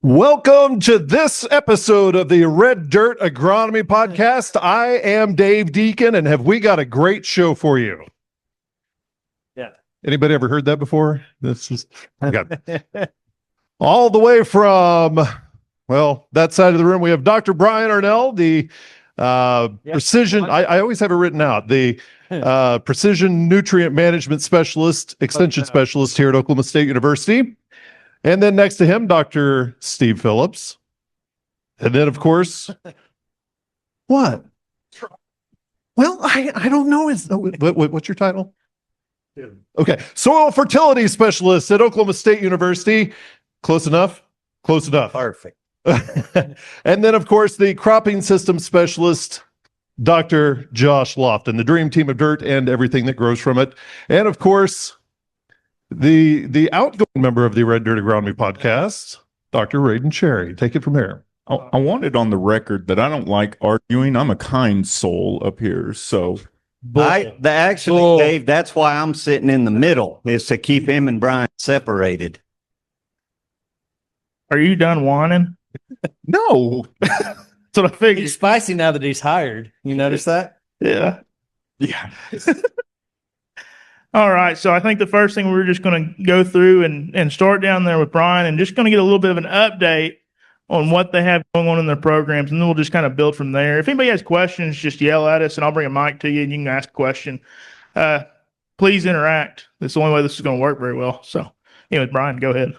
Welcome to this episode of the Red Dirt Agronomy Podcast. I am Dave Deacon, and have we got a great show for you? Yeah. Anybody ever heard that before? This is all the way from, that side of the room. We have Dr. Brian Arnell, the precision. I always have it written out. The precision nutrient management specialist, extension specialist here at Oklahoma State University. And then next to him, Dr. Steve Phillips. And then, of course, what? Well, I don't know. What's your title? Okay. Soil fertility specialist at Oklahoma State University. Close enough? Close enough. Perfect. And then, of course, the cropping system specialist, Dr. Josh Lofton, the dream team of dirt and everything that grows from it. And, of course, the outgoing member of the Red Dirt Agronomy Podcast, Dr. Radon Cherry. Take it from here. I want it on the record that I don't like arguing. I'm a kind soul up here, so. Dave, that's why I'm sitting in the middle, is to keep him and Brian separated. Are you done whining? No. That's what I figured. He's spicy now that he's hired. You notice that? Yeah. Yeah. All right. So I think the first thing we're just going to go through and start down there with Brian and just going to get a little bit of an update on what they have going on in their programs. And then we'll just kind of build from there. If anybody has questions, just yell at us and I'll bring a mic to you and you can ask a question. Please interact. That's the only way this is going to work very well. So anyway, Brian, go ahead.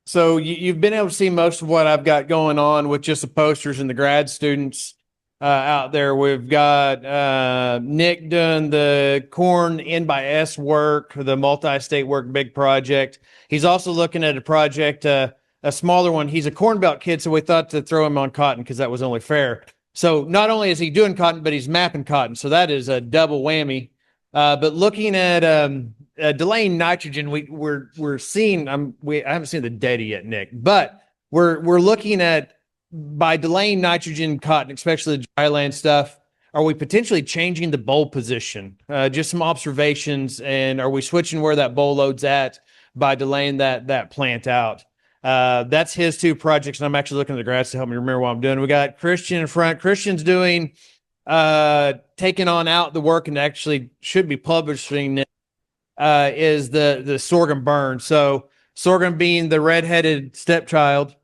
So you've been able to see most of what I've got going on with just the posters and the grad students out there. We've got Nick doing the corn N by S work, the multi-state work, big project. He's also looking at a project, a smaller one. He's a Corn Belt kid, so we thought to throw him on cotton because that was only fair. So not only is he doing cotton, but he's mapping cotton. So that is a double whammy. But looking at delaying nitrogen, we're seeing. I haven't seen the data yet, Nick, but we're looking at, by delaying nitrogen cotton, especially the dryland stuff, are we potentially changing the boll position? Just some observations, and are we switching where that boll load's at by delaying that plant out? That's his two projects, and I'm actually looking at the grads to help me remember what I'm doing. We got Christian in front. Christian's doing taking on out the work and actually should be publishing it, is the sorghum burn. So sorghum being the redheaded stepchild.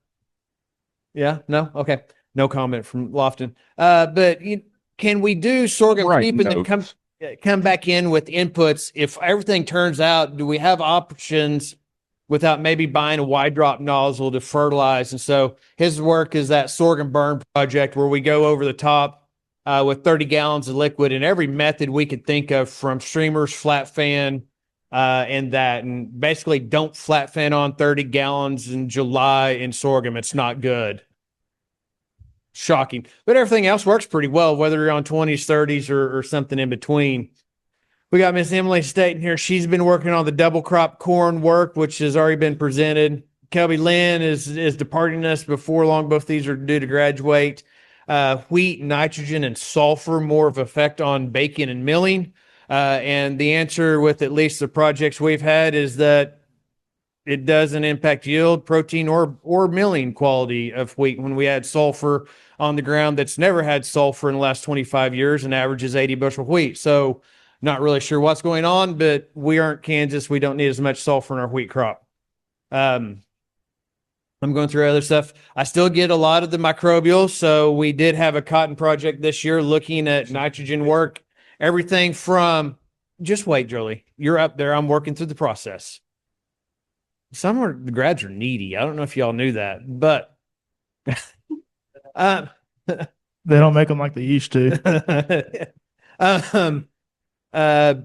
Yeah, no, okay, no comment from Lofton. But can we do sorghum creep and then come back in with inputs? If everything turns out, do we have options without maybe buying a wide drop nozzle to fertilize? And so his work is that sorghum burn project where we go over the top with 30 gallons of liquid and every method we could think of, from streamers, flat fan, and basically don't flat fan on 30 gallons in July in sorghum. It's not good. Shocking. But everything else works pretty well, whether you're on 20s, 30s, or something in between. We got Miss Emily Staten here. She's been working on the double crop corn work, which has already been presented. Kelby Lynn is departing us before long. Both these are due to graduate. Wheat, nitrogen, and sulfur, more of effect on baking and milling. And the answer with at least the projects we've had is that it doesn't impact yield, protein, or milling quality of wheat when we add sulfur on the ground that's never had sulfur in the last 25 years and averages 80 bushel wheat. So not really sure what's going on, but we aren't Kansas. We don't need as much sulfur in our wheat crop. I'm going through other stuff. I still get a lot of the microbials. So we did have a cotton project this year looking at nitrogen work, everything from, just wait, Jolie, you're up there. I'm working through the process. The grads are needy. I don't know if y'all knew that, but they don't make them like they used to.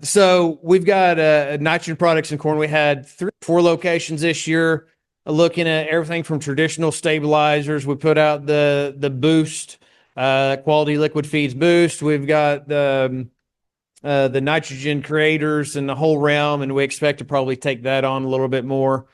So we've got nitrogen products in corn. We had 4 locations this year, looking at everything from traditional stabilizers. We put out the Boost, quality liquid feeds Boost. We've got the nitrogen creators and the whole realm, and we expect to probably take that on a little bit more.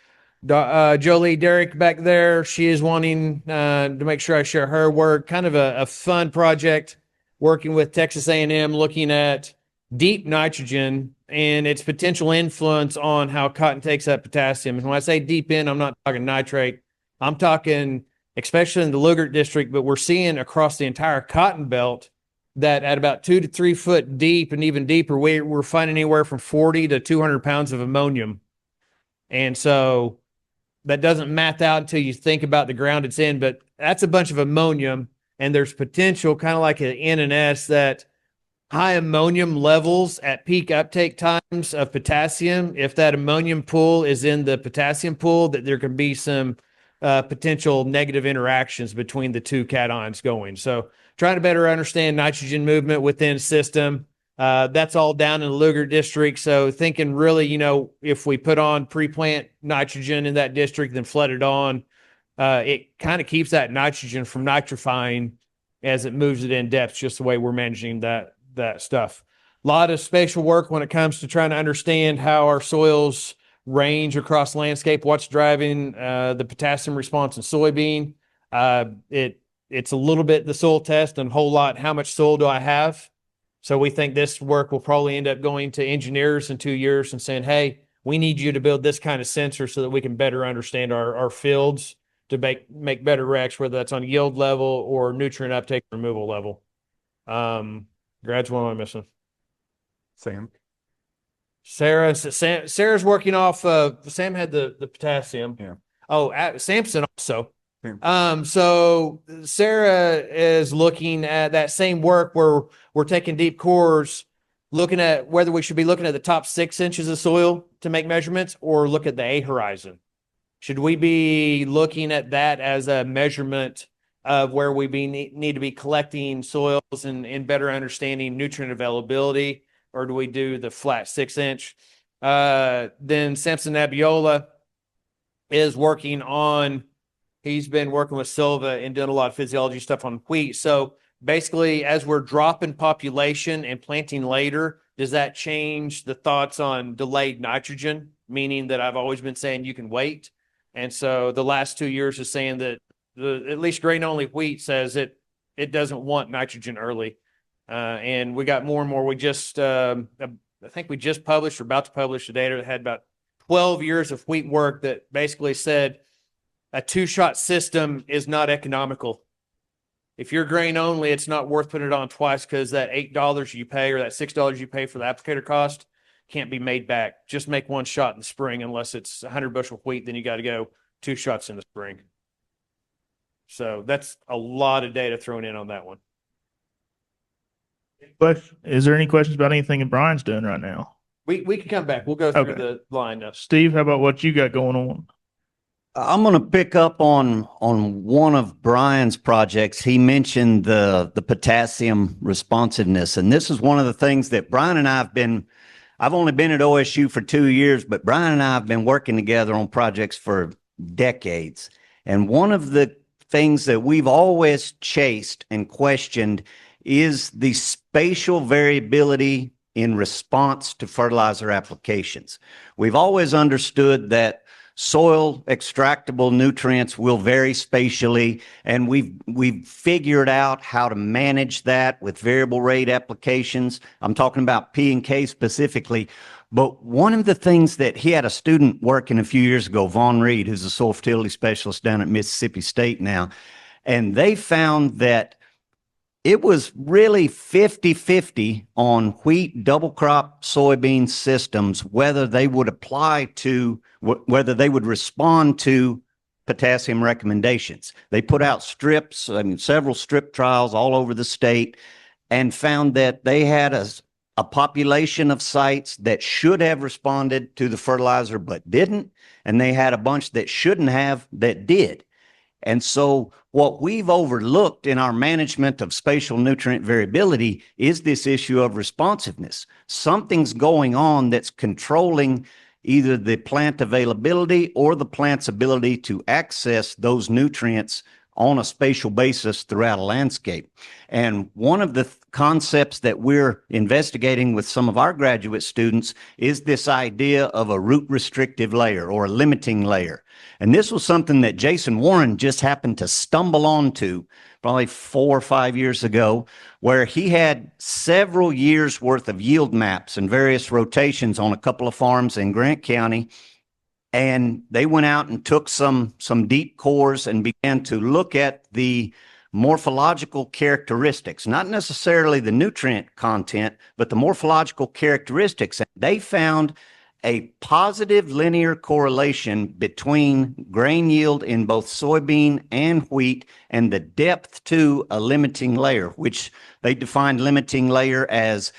Jolie Derrick back there, she is wanting to make sure I share her work. Kind of a fun project, working with Texas A&M, looking at deep nitrogen and its potential influence on how cotton takes up potassium. And when I say deep in, I'm not talking nitrate. I'm talking especially in the Lugert district, but we're seeing across the entire cotton belt that at about 2 to 3 foot deep and even deeper, we're finding anywhere from 40 to 200 pounds of ammonium. And so that doesn't math out until you think about the ground it's in, but that's a bunch of ammonium. And there's potential, kind of like an N and S, that high ammonium levels at peak uptake times of potassium, if that ammonium pool is in the potassium pool, that there can be some potential negative interactions between the two cations going. So trying to better understand nitrogen movement within a system. That's all down in the Lugert district. So thinking really, if we put on pre-plant nitrogen in that district, then flood it on, it kind of keeps that nitrogen from nitrifying as it moves it in depth, just the way we're managing that stuff. A lot of spatial work when it comes to trying to understand how our soils range across landscape, what's driving the potassium response in soybean. It's a little bit the soil test and a whole lot how much soil do I have. So we think this work will probably end up going to engineers in 2 years and saying, hey, we need you to build this kind of sensor so that we can better understand our fields to make better recs, whether that's on yield level or nutrient uptake removal level. Grads, what am I missing? Sam. Sarah's working off Sam had the potassium. Yeah. Oh, Samson also. Yeah. So Sarah is looking at that same work where we're taking deep cores, looking at whether we should be looking at the top 6 inches of soil to make measurements or look at the A horizon. Should we be looking at that as a measurement of where we need to be collecting soils and better understanding nutrient availability, or do we do the flat 6 inch? Then Samson Abiola is he's been working with Silva and doing a lot of physiology stuff on wheat. So basically, as we're dropping population and planting later, does that change the thoughts on delayed nitrogen? Meaning that I've always been saying you can wait. And so the last 2 years is saying that at least grain only wheat says it doesn't want nitrogen early. And we got more and more. I think we just published or about to publish the data that had about 12 years of wheat work that basically said a 2-shot system is not economical. If you're grain only, it's not worth putting it on twice because that $8 you pay or that $6 you pay for the applicator cost can't be made back. Just make 1 shot in the spring unless it's 100 bushel wheat, then you got to go 2 shots in the spring. So that's a lot of data thrown in on that one. But is there any questions about anything that Brian's doing right now? We can come back. We'll go through Okay. the line of Steve, how about what you got going on? I'm going to pick up on one of Brian's projects. He mentioned the potassium responsiveness, and this is one of the things that Brian and I've only been at OSU for 2 years, but Brian and I have been working together on projects for decades. And one of the things that we've always chased and questioned is the spatial variability in response to fertilizer applications. We've always understood that soil extractable nutrients will vary spatially, and we've figured out how to manage that with variable rate applications. I'm talking about P and K specifically. But one of the things that he had a student working a few years ago, Vaughn Reed, who's a soil fertility specialist down at Mississippi State now, and they found that it was really 50-50 on wheat double crop soybean systems, whether they would whether they would respond to potassium recommendations. They put out strips, several strip trials all over the state, and found that they had a population of sites that should have responded to the fertilizer but didn't, and they had a bunch that shouldn't have that did. And so what we've overlooked in our management of spatial nutrient variability is this issue of responsiveness. Something's going on that's controlling either the plant availability or the plant's ability to access those nutrients on a spatial basis throughout a landscape. And one of the concepts that we're investigating with some of our graduate students is this idea of a root restrictive layer or a limiting layer. And this was something that Jason Warren just happened to stumble onto probably 4 or 5 years ago, where he had several years worth of yield maps and various rotations on a couple of farms in Grant County. And they went out and took some deep cores and began to look at the morphological characteristics, not necessarily the nutrient content, but the morphological characteristics. And they found a positive linear correlation between grain yield in both soybean and wheat and the depth to a limiting layer, which they defined limiting layer as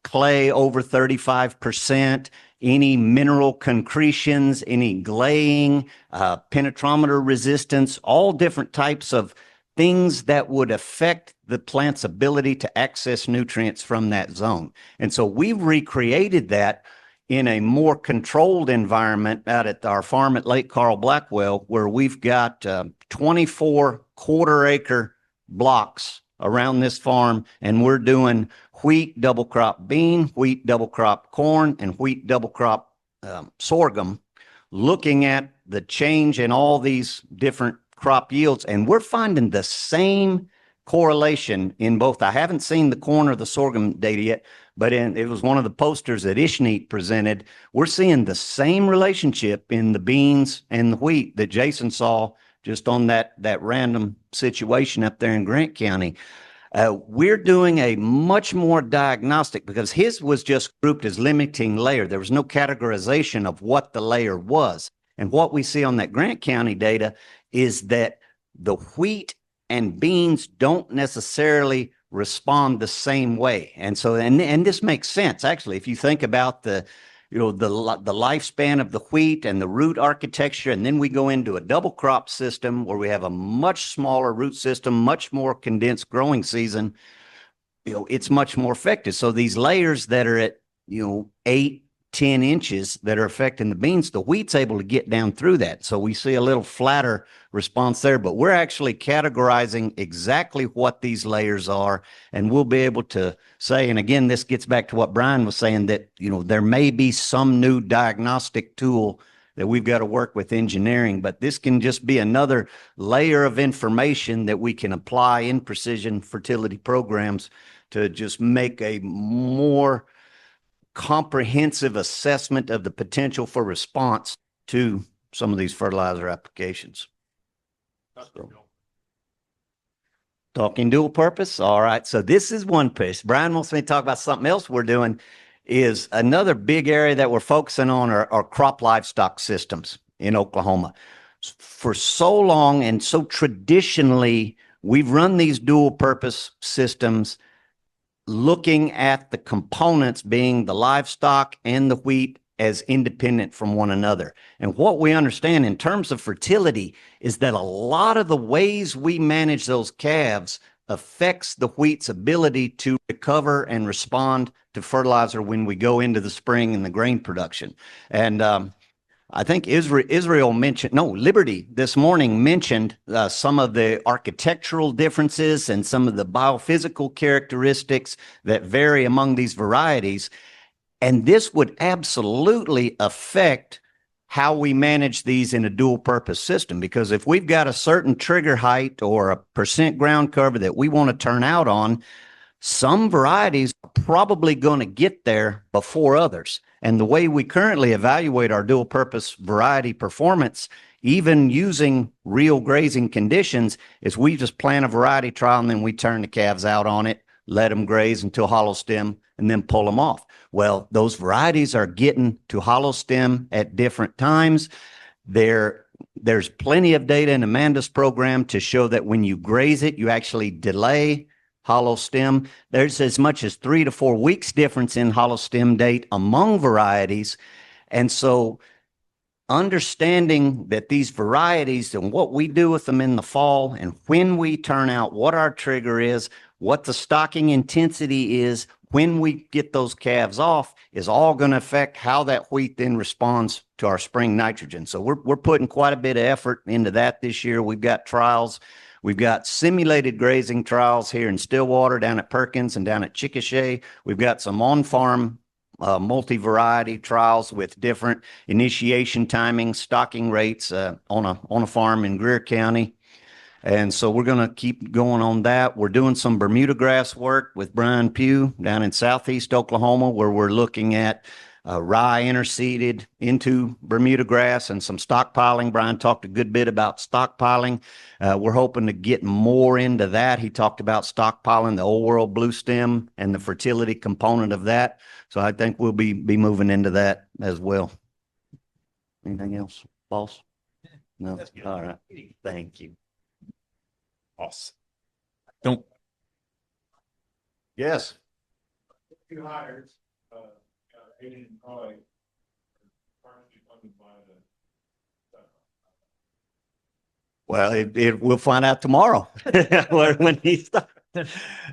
clay over 35%, any mineral concretions, any glaying, penetrometer resistance, all different types of things that would affect the plant's ability to access nutrients from that zone. And so we've recreated that in a more controlled environment out at our farm at Lake Carl Blackwell, where we've got 24 quarter-acre blocks around this farm, and we're doing wheat double crop bean, wheat double crop corn, and wheat double crop sorghum, looking at the change in all these different crop yields. And we're finding the same correlation in both. I haven't seen the corn or the sorghum data yet, but it was one of the posters that Ishneet presented. We're seeing the same relationship in the beans and the wheat that Jason saw just on that random situation up there in Grant County. We're doing a much more diagnostic, because his was just grouped as limiting layer. There was no categorization of what the layer was. And what we see on that Grant County data is that the wheat and beans don't necessarily respond the same way. And so, and this makes sense, actually, if you think about the lifespan of the wheat and the root architecture, and then we go into a double crop system where we have a much smaller root system, much more condensed growing season, it's much more effective. So these layers that are at, 8-10 inches that are affecting the beans, the wheat's able to get down through that. So we see a little flatter response there, but we're actually categorizing exactly what these layers are, and we'll be able to say, and again, this gets back to what Brian was saying, that, there may be some new diagnostic tool that we've got to work with engineering, but this can just be another layer of information that we can apply in precision fertility programs to just make a more comprehensive assessment of the potential for response to some of these fertilizer applications. So, talking dual purpose. All right. So this is one piece. Brian wants me to talk about something else we're doing. Is another big area that we're focusing on are crop livestock systems in Oklahoma. For so long and so traditionally, we've run these dual purpose systems looking at the components, being the livestock and the wheat, as independent from one another. And what we understand in terms of fertility is that a lot of the ways we manage those calves affects the wheat's ability to recover and respond to fertilizer when we go into the spring and the grain production. And I think Israel mentioned, no, Liberty this morning mentioned some of the architectural differences and some of the biophysical characteristics that vary among these varieties. And this would absolutely affect how we manage these in a dual purpose system, because if we've got a certain trigger height or a percent ground cover that we want to turn out on, some varieties are probably going to get there before others. And the way we currently evaluate our dual purpose variety performance, even using real grazing conditions, is we just plant a variety trial and then we turn the calves out on it, let them graze until hollow stem, and then pull them off. Well, those varieties are getting to hollow stem at different times. There's plenty of data in Amanda's program to show that when you graze it, you actually delay hollow stem. There's as much as 3 to 4 weeks difference in hollow stem date among varieties. And so understanding that these varieties and what we do with them in the fall and when we turn out, what our trigger is, what the stocking intensity is, when we get those calves off, is all going to affect how that wheat then responds to our spring nitrogen. So we're putting quite a bit of effort into that this year. We've got trials. We've got simulated grazing trials here in Stillwater, down at Perkins, and down at Chickasha. We've got some on-farm multi-variety trials with different initiation timings, stocking rates on a farm in Greer County. And so we're going to keep going on that. We're doing some Bermuda grass work with Brian Pugh down in southeast Oklahoma, where we're looking at rye interseeded into Bermuda grass and some stockpiling. Brian talked a good bit about stockpiling. We're hoping to get more into that. He talked about stockpiling the old world blue stem and the fertility component of that. So I think we'll be moving into that as well. Anything else, boss? No. All right. Thank you. Awesome. Don't. Yes. Two hires, Aiden and Troy, partially funded by the. Well, we'll find out tomorrow when he starts.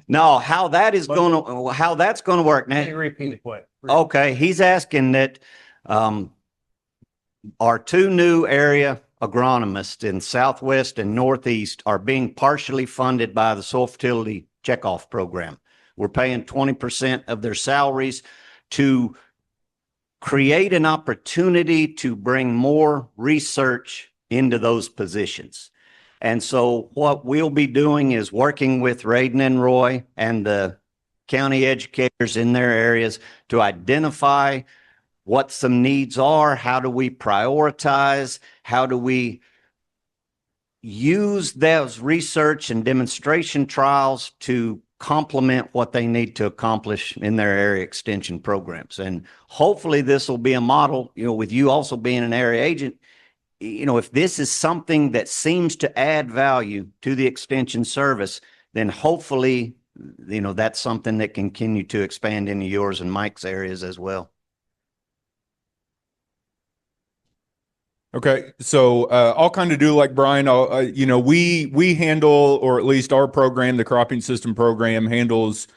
No, how that's going to work now. Can you repeat the question? Okay, he's asking that our two new area agronomists in Southwest and Northeast are being partially funded by the soil fertility checkoff program. We're paying 20% of their salaries to create an opportunity to bring more research into those positions. And so what we'll be doing is working with Raiden and Roy and the county educators in their areas to identify what some needs are. How do we prioritize? How do we use those research and demonstration trials to complement what they need to accomplish in their area extension programs? And hopefully this will be a model, with you also being an area agent, if this is something that seems to add value to the extension service, then hopefully, that's something that can continue to expand into yours and Mike's areas as well. Okay, so I'll kind of do like Brian. We handle, or at least our program, the cropping system program, handles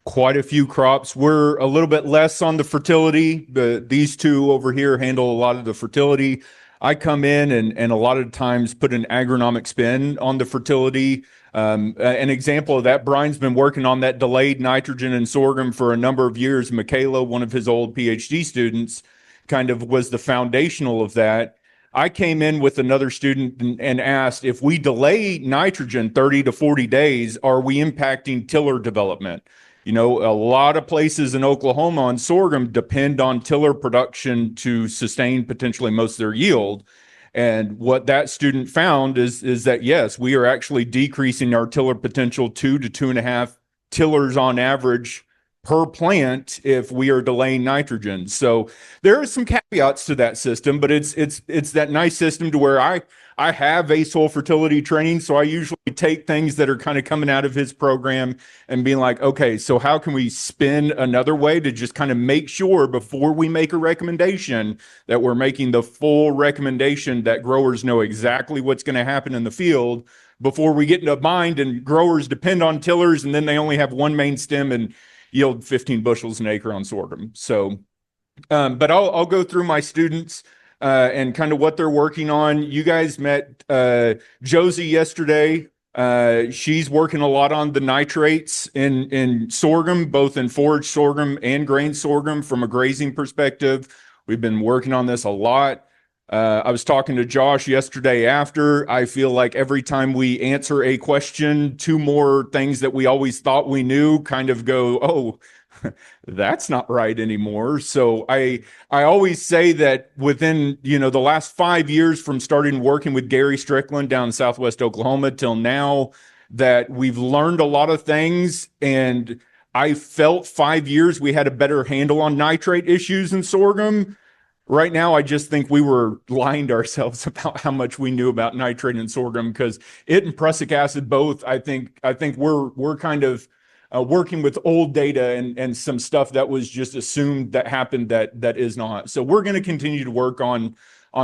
quite a few crops. We're a little bit less on the fertility, but these two over here handle a lot of the fertility. I come in and a lot of times put an agronomic spin on the fertility. An example of that, Brian's been working on that delayed nitrogen in sorghum for a number of years. Michaela, one of his old PhD students, kind of was the foundational of that. I came in with another student and asked, if we delay nitrogen 30 to 40 days, are we impacting tiller development? A lot of places in Oklahoma on sorghum depend on tiller production to sustain potentially most of their yield. And what that student found is that, yes, we are actually decreasing our tiller potential 2 to 2.5 tillers on average per plant if we are delaying nitrogen. So there are some caveats to that system, but it's that nice system to where I have a soil fertility training. So I usually take things that are kind of coming out of his program and being like, okay, so how can we spin another way to just kind of make sure before we make a recommendation that we're making the full recommendation, that growers know exactly what's going to happen in the field before we get into a bind and growers depend on tillers and then they only have one main stem and yield 15 bushels an acre on sorghum. So, but I'll go through my students and kind of what they're working on. You guys met Josie yesterday. She's working a lot on the nitrates in sorghum, both in forage sorghum and grain sorghum from a grazing perspective. We've been working on this a lot. I was talking to Josh yesterday after. I feel like every time we answer a question, two more things that we always thought we knew kind of go, oh, that's not right anymore. So I always say that within, the last 5 years from starting working with Gary Strickland down in Southwest Oklahoma till now, that we've learned a lot of things. And I felt 5 years we had a better handle on nitrate issues in sorghum. Right now, I just think we were lying to ourselves about how much we knew about nitrate and sorghum, because it and prussic acid both, I think we're kind of working with old data and some stuff that was just assumed that happened that is not. So we're going to continue to work on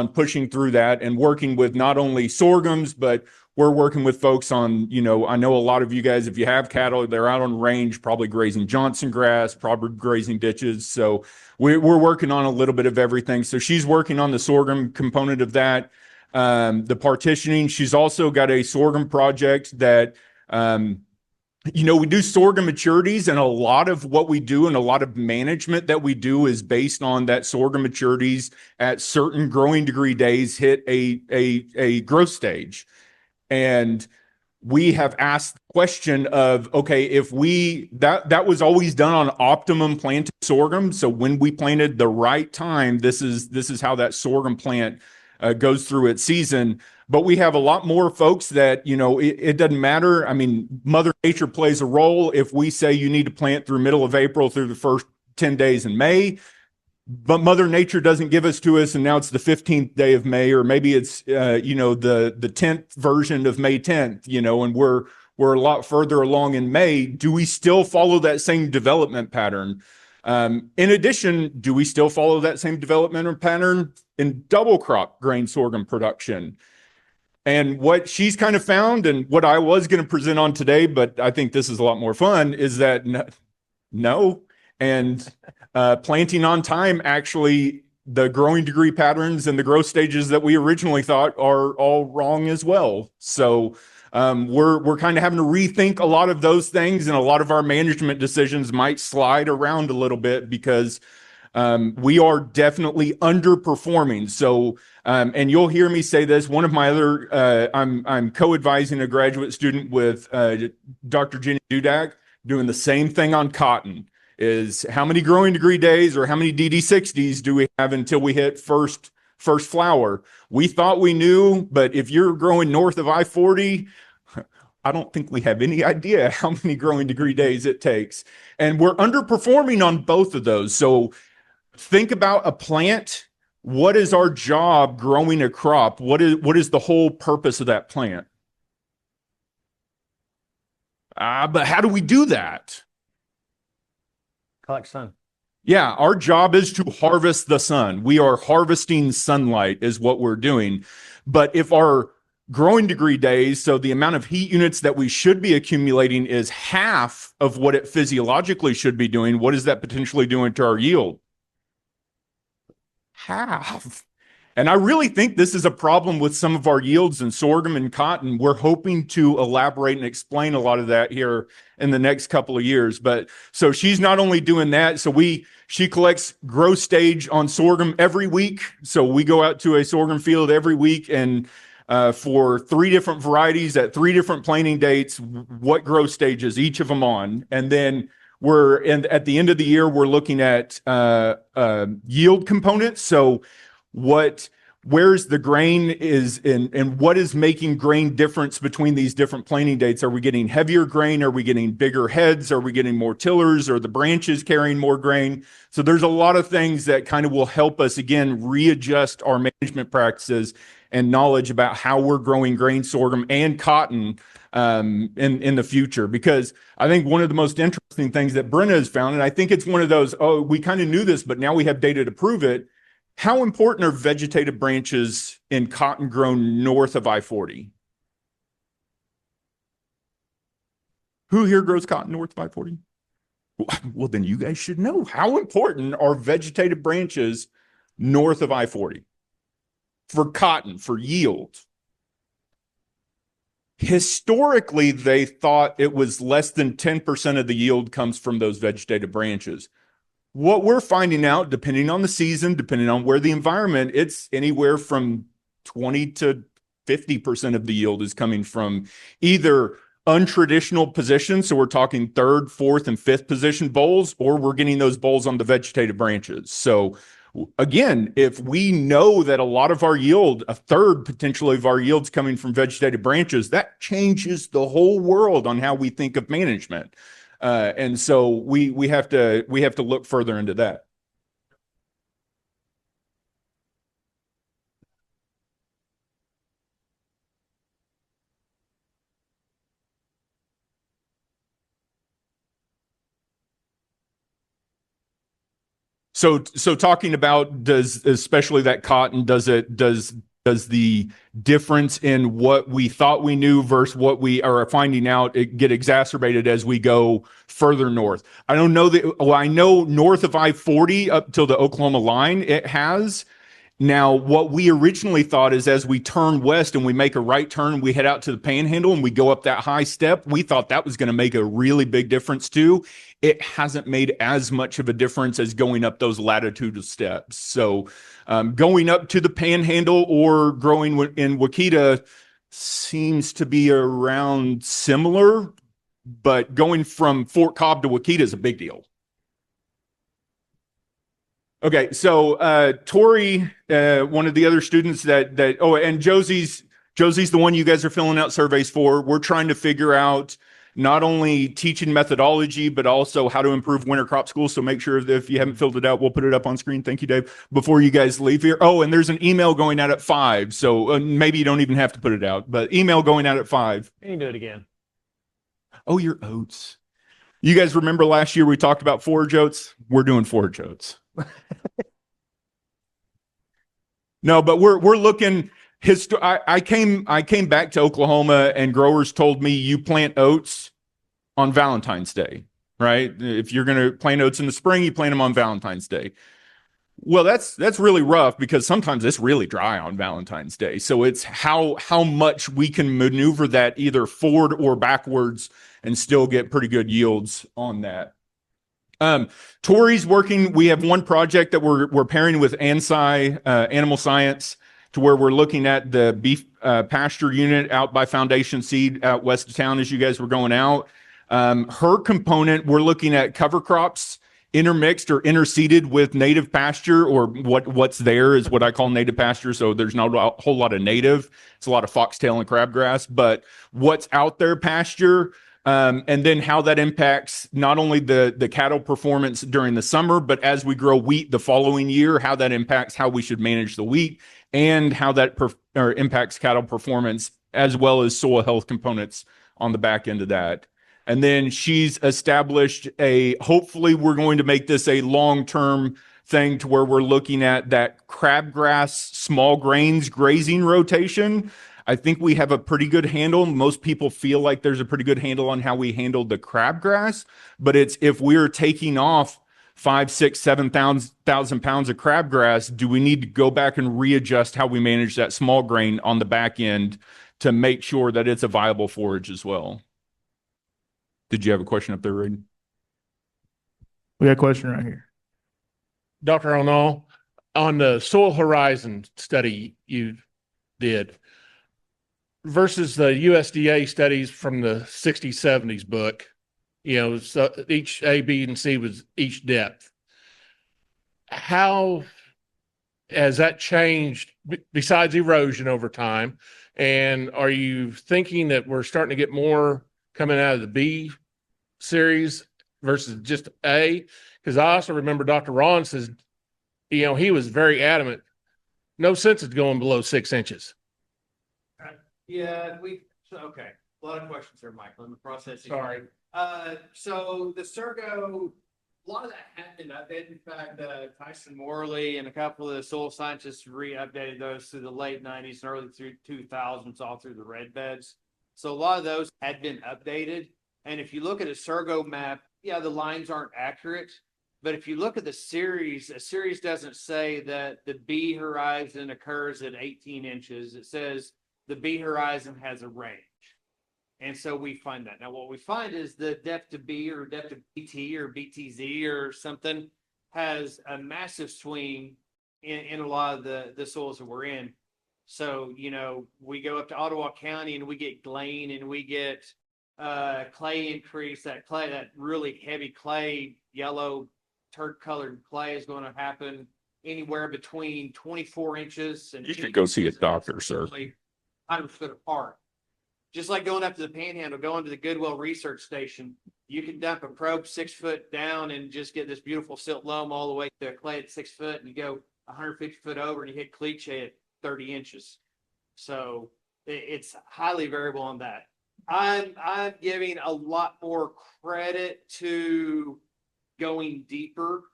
pushing through that and working with not only sorghums, but we're working with folks on, I know a lot of you guys, if you have cattle, they're out on range, probably grazing Johnson grass, probably grazing ditches. So we're working on a little bit of everything. So she's working on the sorghum component of that. The partitioning, she's also got a sorghum project that, we do sorghum maturities, and a lot of what we do and a lot of management that we do is based on that sorghum maturities at certain growing degree days hit a growth stage. And we have asked the question of, okay, if that was always done on optimum planted sorghum. So when we planted the right time, this is how that sorghum plant goes through its season. But we have a lot more folks that, it doesn't matter. I mean, Mother Nature plays a role. If we say you need to plant through middle of April through the first 10 days in May, but Mother Nature doesn't give us to us, and now it's the 15th day of May, or maybe it's the 10th version of May 10th, and we're a lot further along in May. Do we still follow that same development pattern? In addition, do we still follow that same development pattern in double crop grain sorghum production? And what she's kind of found, and what I was going to present on today, but I think this is a lot more fun, is that no. And planting on time, actually, the growing degree patterns and the growth stages that we originally thought are all wrong as well. So we're kind of having to rethink a lot of those things, and a lot of our management decisions might slide around a little bit because we are definitely underperforming. So, and you'll hear me say this. One of my other, I'm co-advising a graduate student with Dr. Jenny Dudak, doing the same thing on cotton. Is how many growing degree days or how many DD60s do we have until we hit first flower? We thought we knew, but if you're growing north of I-40, I don't think we have any idea how many growing degree days it takes. And we're underperforming on both of those. So think about a plant. What is our job growing a crop? What is the whole purpose of that plant? But how do we do that? Collect sun. Yeah, our job is to harvest the sun. We are harvesting sunlight is what we're doing. But if our growing degree days, so the amount of heat units that we should be accumulating, is half of what it physiologically should be doing, what is that potentially doing to our yield? Half. And I really think this is a problem with some of our yields in sorghum and cotton. We're hoping to elaborate and explain a lot of that here in the next couple of years. But so she's not only doing that, so she collects growth stage on sorghum every week. So we go out to a sorghum field every week, and for 3 different varieties at 3 different planting dates, what growth stages each of them on. And then at the end of the year, we're looking at yield components. So where's the grain is and what is making grain difference between these different planting dates? Are we getting heavier grain? Are we getting bigger heads? Are we getting more tillers? Are the branches carrying more grain? So there's a lot of things that kind of will help us, again, readjust our management practices and knowledge about how we're growing grain, sorghum, and cotton in the future. Because I think one of the most interesting things that Brenna has found, and I think it's one of those, we kind of knew this, but now we have data to prove it. How important are vegetative branches in cotton grown north of I-40? Who here grows cotton north of I-40? Well, then you guys should know. How important are vegetative branches north of I-40 for cotton, for yield? Historically, they thought it was less than 10% of the yield comes from those vegetative branches. What we're finding out, depending on the season, depending on where the environment, it's anywhere from 20 to 50% of the yield is coming from either untraditional positions. So we're talking 3rd, 4th, and 5th position bolls, or we're getting those bolls on the vegetative branches. So again, if we know that a lot of our yield, a third potentially of our yields coming from vegetative branches, that changes the whole world on how we think of management. And so we have to look further into that. So talking about especially that cotton, does the difference in what we thought we knew versus what we are finding out get exacerbated as we go further north? I don't know that. Well, I know north of I-40 up till the Oklahoma line, it has. Now, what we originally thought is as we turn west and we make a right turn, we head out to the Panhandle and we go up that high step, we thought that was going to make a really big difference too. It hasn't made as much of a difference as going up those latitudinal steps. So going up to the Panhandle or growing in Wakita, seems to be around similar, but going from Fort Cobb to Wakita is a big deal. Okay, so Tori, one of the other students and Josie's the one you guys are filling out surveys for. We're trying to figure out not only teaching methodology, but also how to improve winter crop school. So make sure if you haven't filled it out, we'll put it up on screen. Thank you, Dave. Before you guys leave here. Oh, and there's an email going out at 5. So maybe you don't even have to put it out, but email going out at 5. You can do it again. Oh, your oats. You guys remember last year we talked about forage oats? We're doing forage oats. No, but we're looking. I came back to Oklahoma and growers told me you plant oats on Valentine's Day, right? If you're going to plant oats in the spring, you plant them on Valentine's Day. Well, that's really rough because sometimes it's really dry on Valentine's Day. So it's how much we can maneuver that either forward or backwards and still get pretty good yields on that. Tori's working. We have one project that we're pairing with ANSI, Animal Science, to where we're looking at the beef pasture unit out by Foundation Seed out west of town as you guys were going out. Her component, we're looking at cover crops intermixed or interseeded with native pasture, or what's there is what I call native pasture. So there's not a whole lot of native. It's a lot of foxtail and crabgrass, but what's out there pasture. And then how that impacts not only the cattle performance during the summer, but as we grow wheat the following year, how that impacts how we should manage the wheat and how that impacts cattle performance, as well as soil health components on the back end of that. And then she's established hopefully we're going to make this a long-term thing to where we're looking at that crabgrass, small grains grazing rotation. I think we have a pretty good handle. Most people feel like there's a pretty good handle on how we handled the crabgrass, but it's if we're taking off 5, 6, 7,000 pounds of crabgrass, do we need to go back and readjust how we manage that small grain on the back end to make sure that it's a viable forage as well? Did you have a question up there, Raiden? We got a question right here. Dr. Arnall, on the Soil Horizon study you did versus the USDA studies from the 60s, 70s book, so each A, B, and C was each depth. How has that changed besides erosion over time? And are you thinking that we're starting to get more coming out of the B series versus just A? Because I also remember Dr. Ron says, he was very adamant. No sense of going below 6 inches. Yeah, okay. A lot of questions there, Michael, in the process. Sorry. So the Sergo, a lot of that happened. In fact, Tyson Morley and a couple of the soil scientists re-updated those through the late 90s and early through 2000s, all through the red beds. So a lot of those had been updated. And if you look at a Sergo map, yeah, the lines aren't accurate. But if you look at the series, a series doesn't say that the B horizon occurs at 18 inches. It says the B horizon has a range. And so we find that. Now, what we find is the depth to B or depth to BT or BTZ or something has a massive swing in a lot of the soils that we're in. So, we go up to Ottawa County and we get glean and we get clay increase. That really heavy clay, yellow turd colored clay is going to happen anywhere between 24 inches and you should go see a doctor, sir. 100 foot apart. Just like going up to the Panhandle, going to the Goodwill Research Station, you can dump a probe 6 foot down and just get this beautiful silt loam all the way to clay at 6 foot, and you go 150 foot over and you hit cliche at 30 inches. So it's highly variable on that. I'm giving a lot more credit to going deeper.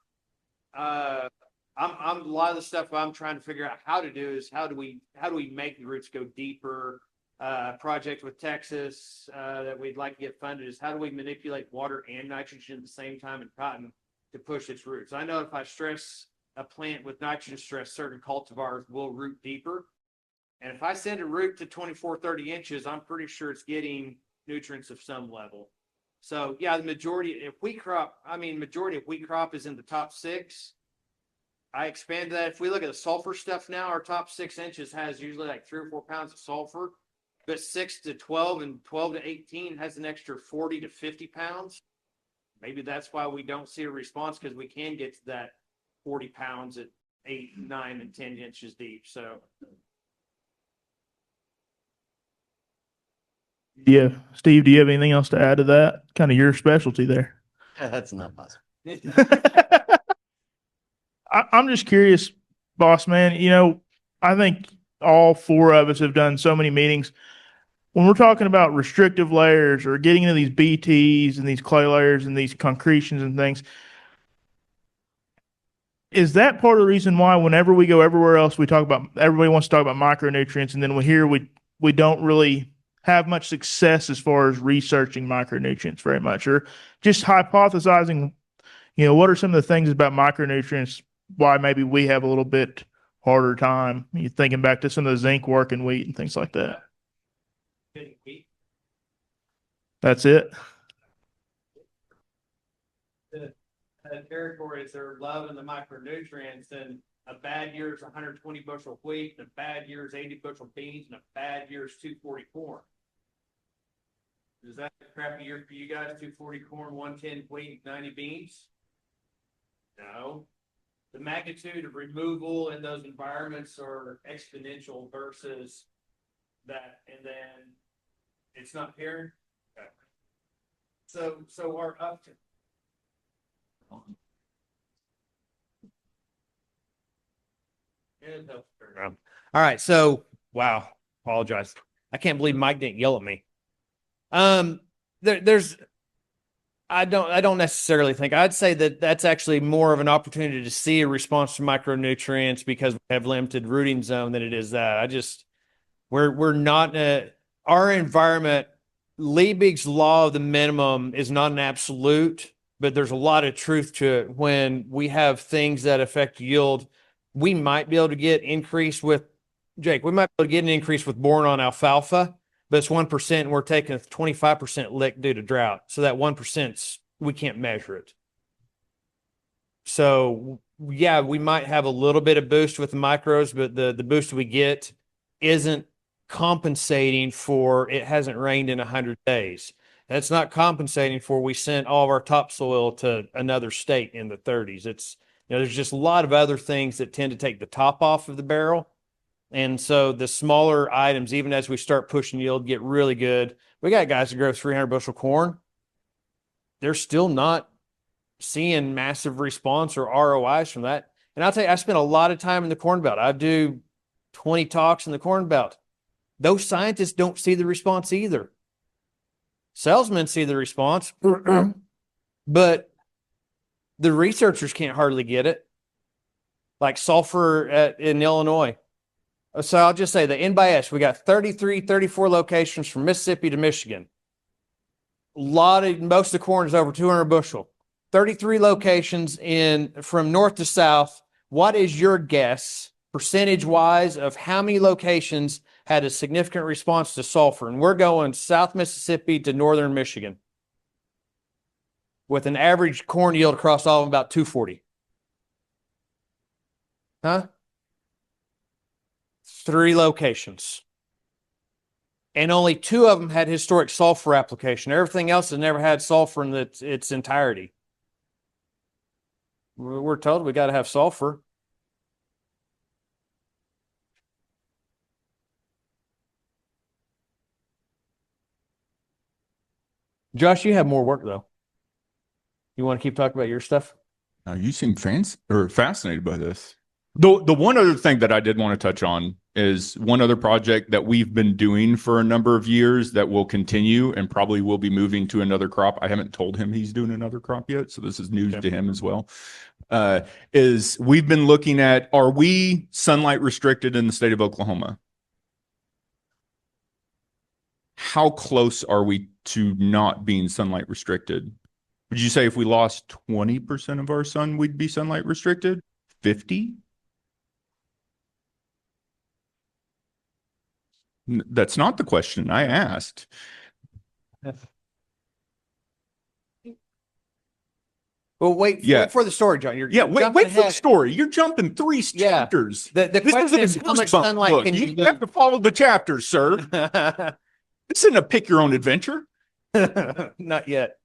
I'm a lot of the stuff I'm trying to figure out how to do is how do we make the roots go deeper. Project with Texas that we'd like to get funded is how do we manipulate water and nitrogen at the same time in cotton to push its roots. I know if I stress a plant with nitrogen stress, certain cultivars will root deeper. And if I send a root to 24, 30 inches, I'm pretty sure it's getting nutrients of some level. So yeah, the majority of wheat crop is in the top 6. I expanded that. If we look at the sulfur stuff now, our top 6 inches has usually like 3 or 4 pounds of sulfur. But 6 to 12 and 12 to 18 has an extra 40 to 50 pounds. Maybe that's why we don't see a response, because we can get to that 40 pounds at 8, 9, and 10 inches deep. So Yeah, Steve, do you have anything else to add to that? Kind of your specialty there. That's not possible. I'm just curious, boss man. I think all four of us have done so many meetings. When we're talking about restrictive layers or getting into these BTs and these clay layers and these concretions and things, is that part of the reason why whenever we go everywhere else, everybody wants to talk about micronutrients, and then we don't really have much success as far as researching micronutrients very much, or just hypothesizing, what are some of the things about micronutrients why maybe we have a little bit harder time? You thinking back to some of the zinc work in wheat and things like that. That's it. the territories are loving the micronutrients, and a bad year is 120 bushel wheat, and a bad year is 80 bushel beans, and a bad year is 240 corn. Is that a crappy year for you guys? 240 corn, 110 wheat, 90 beans? No. The magnitude of removal in those environments are exponential versus that, and then it's not pairing. Okay. So our up to all right, so wow, apologize. I can't believe Mike didn't yell at me. There's I don't necessarily think. I'd say that that's actually more of an opportunity to see a response to micronutrients because we have limited rooting zone than it is that. We're not our environment. Liebig's law of the minimum is not an absolute, but there's a lot of truth to it. When we have things that affect yield, we might be able to get increase with Jake. We might be able to get an increase with boron on alfalfa, but it's 1%, and we're taking a 25% lick due to drought. So that 1%, we can't measure it. So yeah, we might have a little bit of boost with the micros, but the boost we get isn't compensating for it hasn't rained in 100 days. That's not compensating for we sent all of our topsoil to another state in the 30s. It's there's just a lot of other things that tend to take the top off of the barrel. And so the smaller items, even as we start pushing yield, get really good. We got guys that grow 300 bushel corn. They're still not seeing massive response or ROIs from that. And I'll tell you, I spent a lot of time in the Corn Belt. I do 20 talks in the Corn Belt. Those scientists don't see the response either. Salesmen see the response, but the researchers can't hardly get it. Like sulfur in Illinois. So I'll just say the N by S, we got 33, 34 locations from Mississippi to Michigan. Most of the corn is over 200 bushel. 33 locations from north to south. What is your guess, percentage-wise, of how many locations had a significant response to sulfur? And we're going South Mississippi to northern Michigan with an average corn yield across all of them about 240. Huh? 3 locations. And only 2 of them had historic sulfur application. Everything else has never had sulfur in its entirety. We're told we got to have sulfur. Josh, you have more work though. You want to keep talking about your stuff? You seem fascinated by this. The one other thing that I did want to touch on is one other project that we've been doing for a number of years that will continue and probably will be moving to another crop. I haven't told him he's doing another crop yet, so this is news to him as well. Is we've been looking at, are we sunlight restricted in the state of Oklahoma? How close are we to not being sunlight restricted? Would you say if we lost 20% of our sun, we'd be sunlight restricted? 50? That's not the question I asked. Well, wait, Yeah. wait for the story, John. You're Yeah, you're wait, jumping wait for the ahead. story. You're jumping 3 Yeah. chapters. The This question isn't a is, how much Goosebumps sunlight book. can You you have to follow the chapters, sir. This isn't a pick your own adventure. Not yet.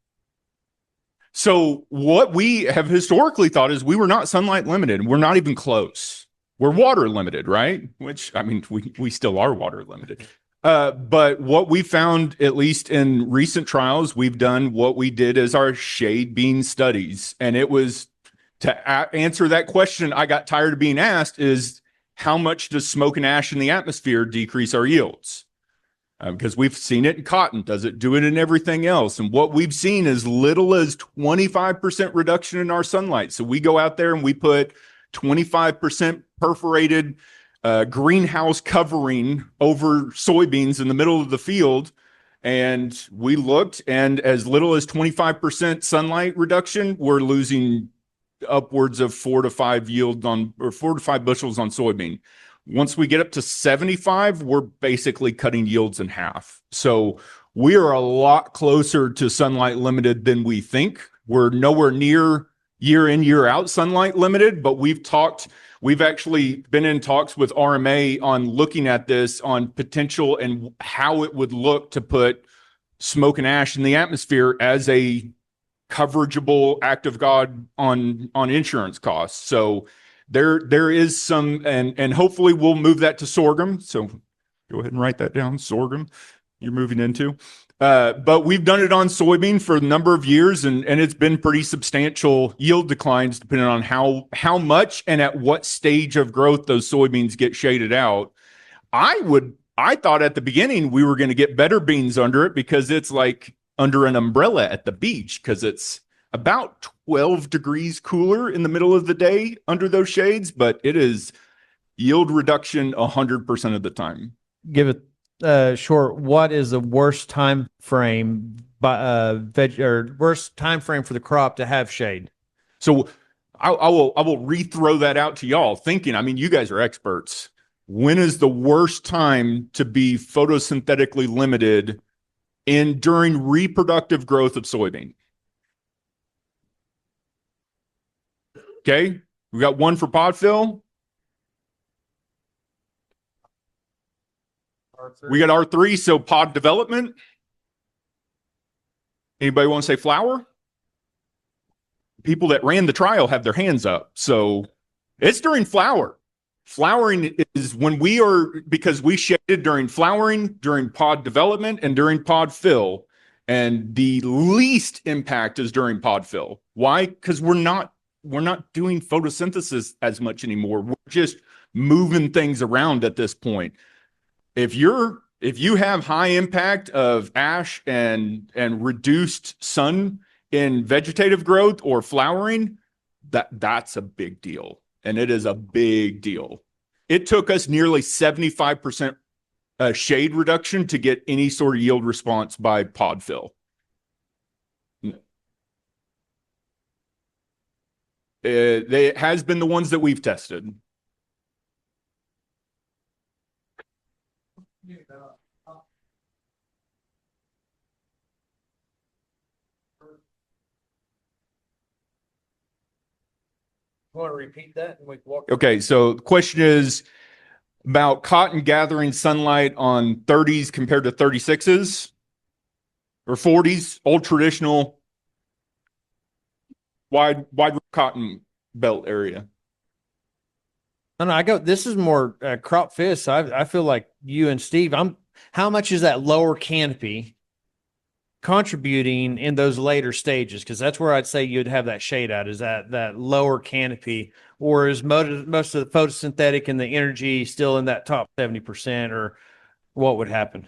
So what we have historically thought is we were not sunlight limited. We're not even close. We're water limited, right? Which, I mean, we still are water limited. But what we found, at least in recent trials, we've done what we did as our shade bean studies. And it was to answer that question I got tired of being asked is how much does smoke and ash in the atmosphere decrease our yields? Because we've seen it in cotton. Does it do it in everything else? And what we've seen is little as 25% reduction in our sunlight. So we go out there and we put 25% perforated greenhouse covering over soybeans in the middle of the field. And we looked, and as little as 25% sunlight reduction, we're losing upwards of 4 to 5 yield on, or 4 to 5 bushels on soybean. Once we get up to 75, we're basically cutting yields in half. So we are a lot closer to sunlight limited than we think. We're nowhere near year in, year out sunlight limited, but we've actually been in talks with RMA on looking at this on potential and how it would look to put smoke and ash in the atmosphere as a coverageable act of God on insurance costs. So there is some, and hopefully we'll move that to sorghum. So go ahead and write that down. Sorghum, you're moving into. But we've done it on soybean for a number of years, and it's been pretty substantial yield declines depending on how much and at what stage of growth those soybeans get shaded out. I thought at the beginning we were going to get better beans under it because it's like under an umbrella at the beach, because it's about 12 degrees cooler in the middle of the day under those shades, but it is yield reduction 100% of the time. Give it short. What is the worst time frame worst time frame for the crop to have shade? So I will rethrow that out to y'all thinking, I mean, you guys are experts. When is the worst time to be photosynthetically limited during reproductive growth of soybean? Okay, we got one for pod fill. We got R3, so pod development. Anybody want to say flower? People that ran the trial have their hands up. So it's during flower. Flowering is when because we shaded during flowering, during pod development, and during pod fill. And the least impact is during pod fill. Why? Because we're not doing photosynthesis as much anymore. We're just moving things around at this point. If you have high impact of ash and reduced sun in vegetative growth or flowering, that's a big deal. And it is a big deal. It took us nearly 75% shade reduction to get any sort of yield response by pod fill. It has been the ones that we've tested. Want to repeat that? And we walk. Okay, so the question is about cotton gathering sunlight on 30s compared to 36s or 40s, old traditional wide cotton belt area. No, this is more crop fish. I feel like you and Steve, how much is that lower canopy contributing in those later stages? Because that's where I'd say you'd have that shade out, is that lower canopy, or is most of the photosynthetic and the energy still in that top 70%, or what would happen?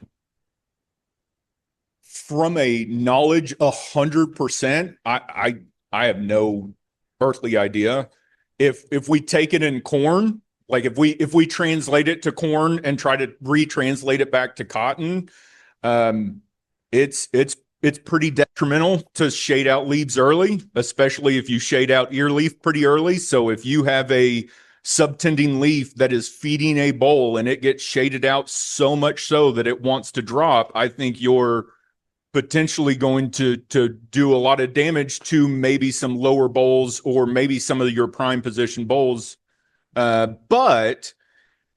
From a knowledge 100%, I have no earthly idea. If we take it in corn, like if we translate it to corn and try to retranslate it back to cotton, it's pretty detrimental to shade out leaves early, especially if you shade out ear leaf pretty early. So if you have a subtending leaf that is feeding a bowl and it gets shaded out so much so that it wants to drop, I think you're potentially going to do a lot of damage to maybe some lower bowls or maybe some of your prime position bowls. But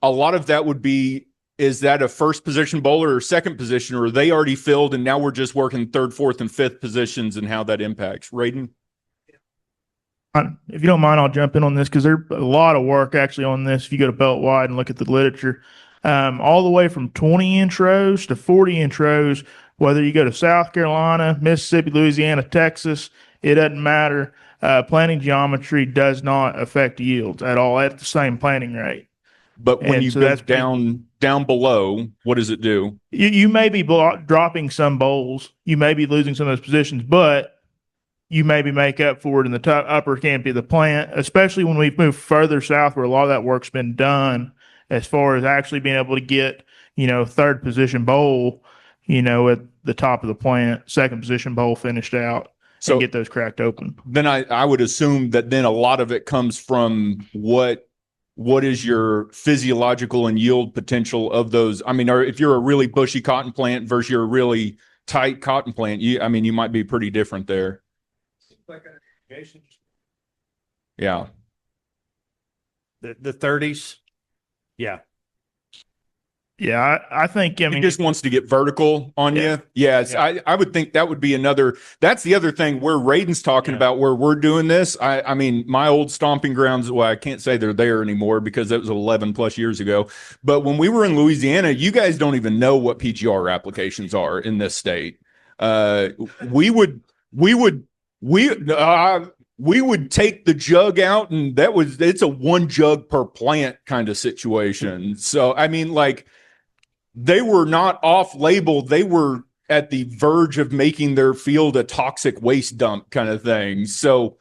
a lot of that would be, is that a first position bowler or second position, or are they already filled and now we're just working third, fourth, and fifth positions and how that impacts? Raiden? If you don't mind, I'll jump in on this because there's a lot of work actually on this. If you go to belt wide and look at the literature, all the way from 20-inch rows to 40-inch rows, whether you go to South Carolina, Mississippi, Louisiana, Texas, it doesn't matter. Planting geometry does not affect yields at all at the same planting rate. But when And you so go that's down below, what does it do? You may be dropping some bowls, you may be losing some of those positions, but you maybe make up for it in the upper canopy of the plant, especially when we've moved further south where a lot of that work's been done as far as actually being able to get, third position bowl, at the top of the plant, second position bowl finished out So- and get those cracked open. Then I would assume that then a lot of it comes from what is your physiological and yield potential of those? I mean, if you're a really bushy cotton plant versus your really tight cotton plant, you might be pretty different there. Yeah. The 30s. Yeah. Yeah, I think, He just wants to get vertical on Yeah. you. Yes. Yeah. I would think that would be that's the other thing where Raiden's talking about where we're doing this. I mean, my old stomping grounds, well, I can't say they're there anymore because that was 11 plus years ago. But when we were in Louisiana, you guys don't even know what PGR applications are in this state. We would take the jug out and it's a one jug per plant kind of situation. So, I mean, like, they were not off label. They were at the verge of making their field a toxic waste dump kind of thing. So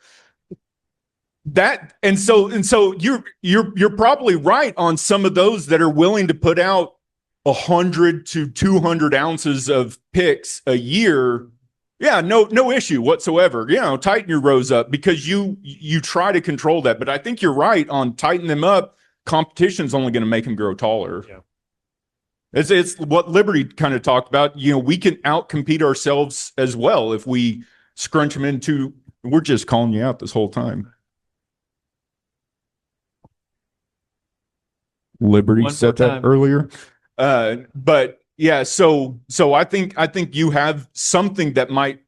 so you're probably right on some of those that are willing to put out 100 to 200 ounces of picks a year. Yeah, no issue whatsoever. Tighten your rows up because you try to control that. But I think you're right on tighten them up. Competition's only going to make them grow taller. Yeah. It's what Liberty kind of talked about. We can outcompete ourselves as well if we scrunch them into. We're just calling you out this whole time. Liberty One said more that time. earlier. But yeah, so I think you have something that might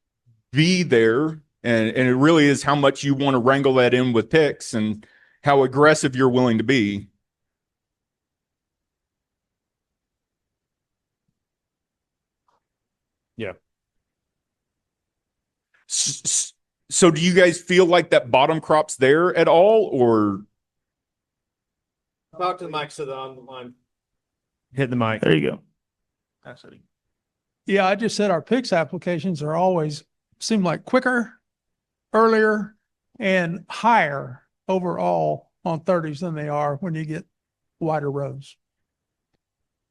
be there, and it really is how much you want to wrangle that in with picks and how aggressive you're willing to be. Yeah. So do you guys feel like that bottom crop's there at all, or? Talk to the mic so that on the line. Hit the mic. there you go. Yeah, I just said our PICS applications are always seem like quicker, earlier, and higher overall on 30s than they are when you get wider rows.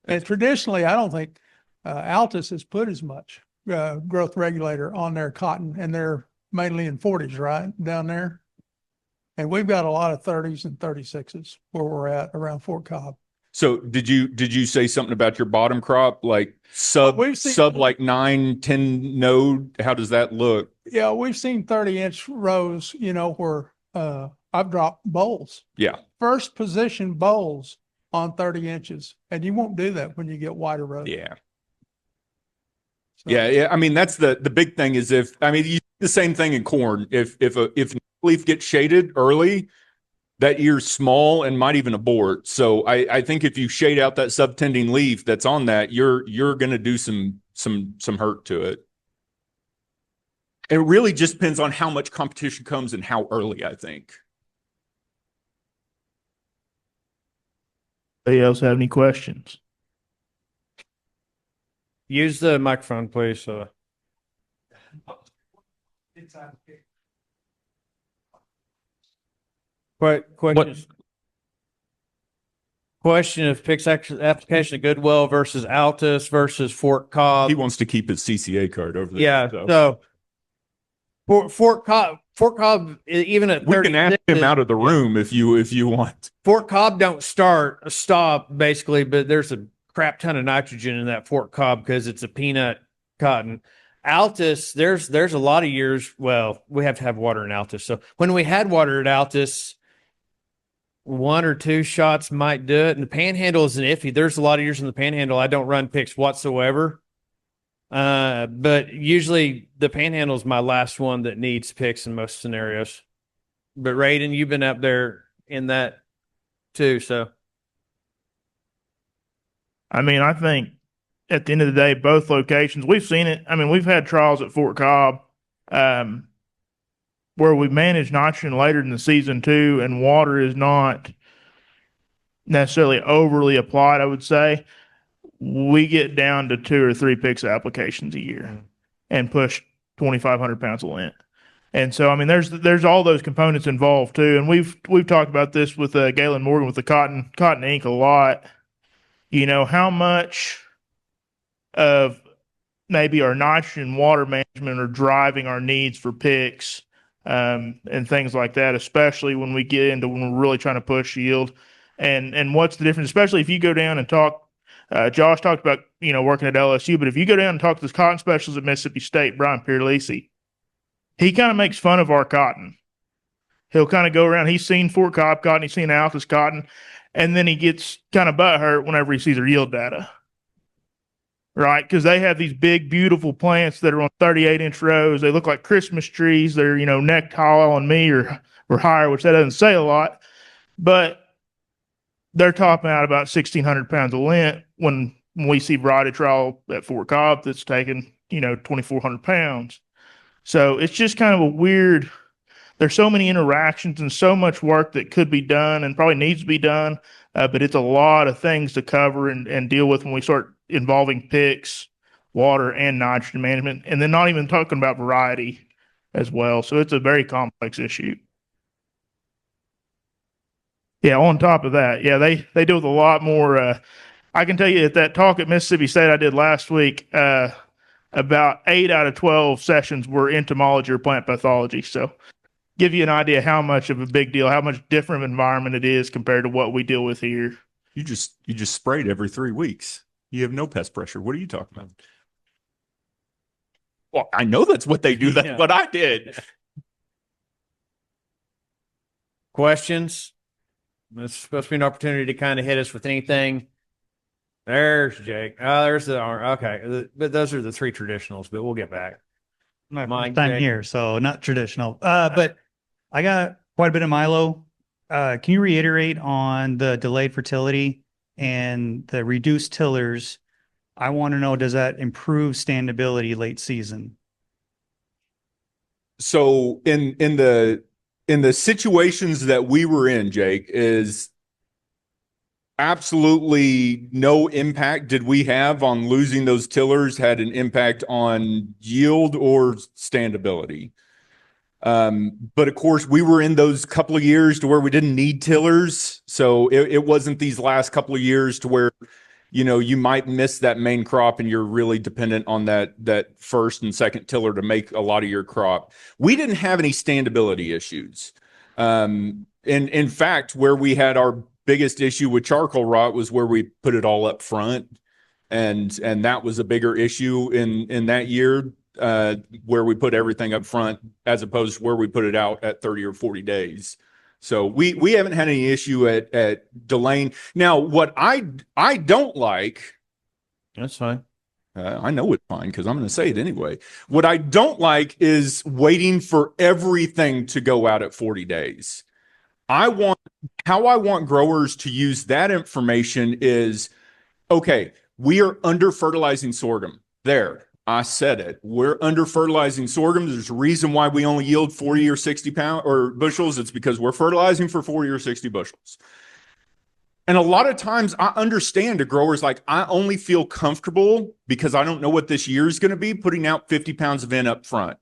And traditionally, I don't think Altus has put as much growth regulator on their cotton, and they're mainly in 40s, right, down there. And we've got a lot of 30s and 36s where we're at around Fort Cobb. So did you say something about your bottom crop, like sub like 9-10 node? How does that look? Yeah, we've seen 30-inch rows, where I've dropped bowls. Yeah. First position bowls on 30 inches. And you won't do that when you get wider rows. Yeah. So- Yeah. I mean, that's the big thing is you do the same thing in corn. If leaf gets shaded early, that ear's small and might even abort. So I think if you shade out that subtending leaf that's on that, you're going to do some hurt to it. It really just depends on how much competition comes and how early, I think. Anybody else have any questions? Use the microphone, please. Question of PICS application of Goodwill versus Altus versus Fort Cobb. He wants to keep his CCA card over there. Yeah. So Fort Cobb, even at We can ask 36 him out of the room if you want. Fort Cobb don't stop basically, but there's a crap ton of nitrogen in that Fort Cobb because it's a peanut cotton. Altus, there's a lot of years. Well, we have to have water in Altus. So when we had water at Altus, 1 or 2 shots might do it. And the Panhandle is an iffy. There's a lot of years in the Panhandle I don't run picks whatsoever. But usually the Panhandle is my last one that needs picks in most scenarios. But Raiden, you've been up there in that too. So I mean, I think at the end of the day, both locations, we've seen it. I mean, we've had trials at Fort Cobb, where we manage nitrogen later in the season too, and water is not necessarily overly applied, I would say. We get down to 2 or 3 picks applications a year and push 2,500 pounds of lint. And so, I mean, there's all those components involved too. And we've talked about this with Galen Morgan with the cotton ink a lot. You know, how much of maybe our nitrogen water management are driving our needs for picks and things like that, especially when we get into when we're really trying to push yield. And what's the difference, especially if you go down and talk, Josh talked about, you know, working at LSU, but if you go down and talk to this cotton specialist at Mississippi State, Brian Pierlisi, he kind of makes fun of our cotton. He'll kind of go around, he's seen Fort Cobb cotton, he's seen Altus cotton, and then he gets kind of butthurt whenever he sees our yield data. Right? Because they have these big, beautiful plants that are on 38-inch rows. They look like Christmas trees. They're, you know, neck tall on me or higher, which that doesn't say a lot. But they're topping out about 1,600 pounds of lint when we see variety trial at Fort Cobb that's taking, you know, 2,400 pounds. So it's just kind of a weird, there's so many interactions and so much work that could be done and probably needs to be done. But it's a lot of things to cover and deal with when we start involving picks, water, and nitrogen management, and then not even talking about variety as well. So it's a very complex issue. Yeah, on top of that, yeah, they deal with a lot more. I can tell you at that talk at Mississippi State I did last week, about 8 out of 12 sessions were entomology or plant pathology. So give you an idea how much of a big deal, how much different environment it is compared to what we deal with here. You just sprayed every 3 weeks. You have no pest pressure. What are you talking about? Well, I know that's what they do. That's what I did. questions? It's supposed to be an opportunity to kind of hit us with anything. There's Jake. Oh, there's the okay. But those are the 3 traditionals, but we'll get back. My Mike, first time Jake. here, so not traditional. But I got quite a bit of Milo. Can you reiterate on the delayed fertility and the reduced tillers? I want to know, does that improve standability late season? So in the situations that we were in, Jake, is absolutely no impact did we have on losing those tillers had an impact on yield or standability. But of course we were in those couple of years to where we didn't need tillers. So it wasn't these last couple of years to where, you know, you might miss that main crop and you're really dependent on that first and second tiller to make a lot of your crop. We didn't have any standability issues. And in fact, where we had our biggest issue with charcoal rot was where we put it all up front. And that was a bigger issue in that year, where we put everything up front as opposed to where we put it out at 30 or 40 days. So we haven't had any issue at delaying. Now, what I don't like, That's fine. I know it's fine because I'm going to say it anyway. What I don't like is waiting for everything to go out at 40 days. How I want growers to use that information is, okay, we are under fertilizing sorghum. There, I said it. We're under fertilizing sorghum. There's a reason why we only yield 40 or 60 pounds or bushels. It's because we're fertilizing for 40 or 60 bushels. And a lot of times I understand a grower's like, I only feel comfortable because I don't know what this year is going to be, putting out 50 pounds of N up front.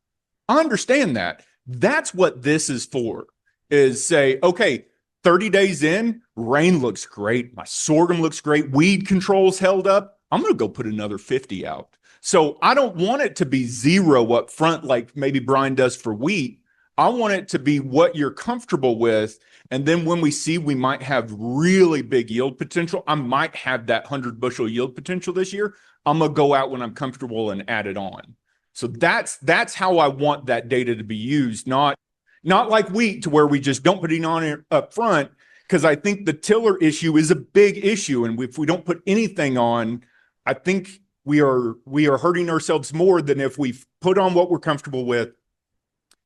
I understand that. That's what this is for, is say, okay, 30 days in, rain looks great. My sorghum looks great. Weed control's held up. I'm going to go put another 50 out. So I don't want it to be 0 up front like maybe Brian does for wheat. I want it to be what you're comfortable with. And then when we see we might have really big yield potential, I might have that 100 bushel yield potential this year. I'm going to go out when I'm comfortable and add it on. So that's how I want that data to be used, not like wheat to where we just don't put it on it up front, because I think the tiller issue is a big issue. And if we don't put anything on, I think we are hurting ourselves more than if we put on what we're comfortable with.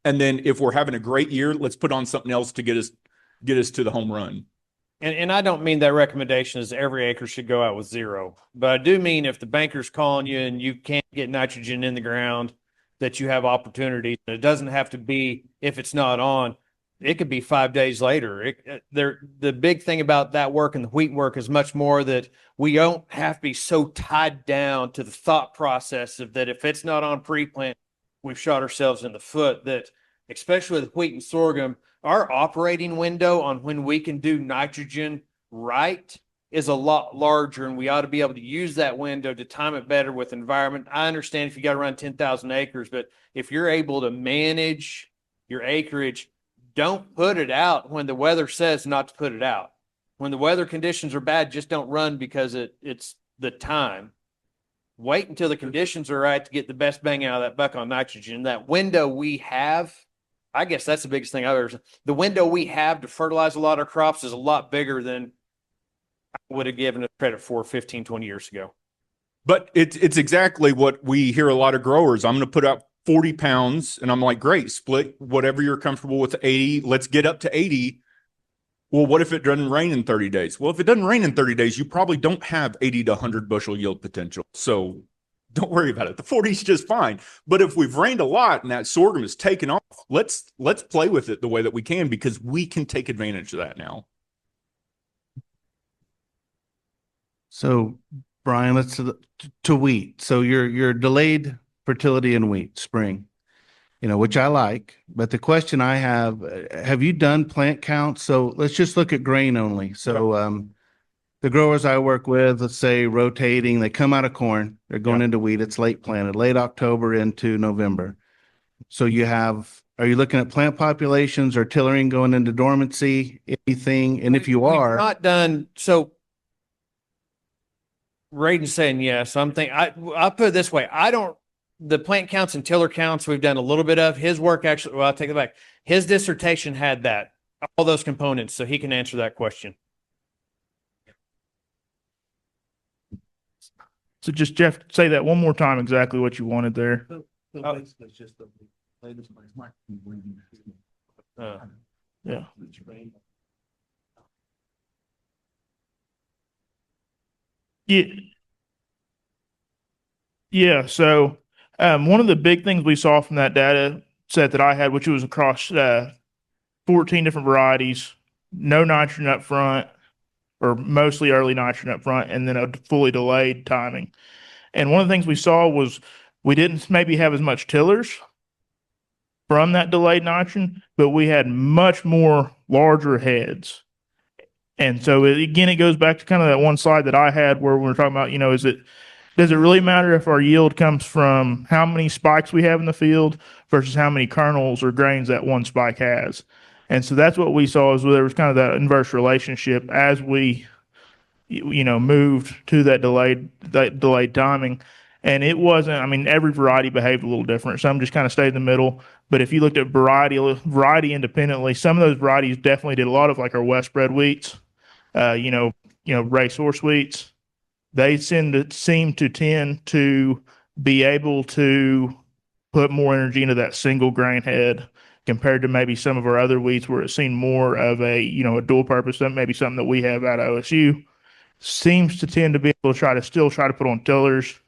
And then if we're having a great year, let's put on something else to get us to the home run. And I don't mean that recommendation is every acre should go out with 0, but I do mean if the banker's calling you and you can't get nitrogen in the ground, that you have opportunities. It doesn't have to be, if it's not on, it could be 5 days later. The big thing about that work and the wheat work is much more that we don't have to be so tied down to the thought process of that if it's not on pre-plant, we've shot ourselves in the foot. That especially with wheat and sorghum, our operating window on when we can do nitrogen right is a lot larger, and we ought to be able to use that window to time it better with environment. I understand if you got to run 10,000 acres, but if you're able to manage your acreage, don't put it out when the weather says not to put it out. When the weather conditions are bad, just don't run because it's the time. Wait until the conditions are right to get the best bang out of that buck on nitrogen. That window we have, I guess that's the biggest thing I've ever seen. The window we have to fertilize a lot of crops is a lot bigger than I would have given it credit for 15, 20 years ago. But it's exactly what we hear a lot of growers. I'm going to put out 40 pounds, and I'm like, great, split whatever you're comfortable with 80. Let's get up to 80. Well, what if it doesn't rain in 30 days? Well, if it doesn't rain in 30 days, you probably don't have 80 to 100 bushel yield potential. So don't worry about it. The 40 is just fine. But if we've rained a lot and that sorghum is taken off, let's play with it the way that we can, because we can take advantage of that now. So, Brian, let's to wheat. So you're delayed fertility in wheat, spring, which I like. But the question I have you done plant counts? So let's just look at grain only. So the growers I work with, let's say rotating, they come out of corn, they're going into wheat. It's late planted, late October into November. So are you looking at plant populations or tillering going into dormancy, anything? And if you are not done, so Braden's saying yes. I'm thinking, I'll put it this way. The plant counts and tiller counts we've done a little bit of. His work actually, well, I'll take it back. His dissertation had all those components, so he can answer that question. So just, Jeff, say that one more time, exactly what you wanted there. Yeah. Yeah. So one of the big things we saw from that data set that I had, which was across 14 different varieties, no nitrogen up front, or mostly early nitrogen up front, and then a fully delayed timing. And one of the things we saw was we didn't maybe have as much tillers from that delayed nitrogen, but we had much more larger heads. And so it goes back to kind of that one slide that I had where we were talking about, does it really matter if our yield comes from how many spikes we have in the field versus how many kernels or grains that one spike has? And so that's what we saw, is there was kind of that inverse relationship as we, moved to that delayed timing. And it wasn't, every variety behaved a little different. Some just kind of stayed in the middle. But if you looked at variety independently, some of those varieties definitely did a lot of like our West bred wheats, racehorse wheats. They seem to tend to be able to put more energy into that single grain head compared to maybe some of our other wheats where it's seen more of a dual purpose, maybe something that we have out of OSU seems to tend to be able to try to put on tillers,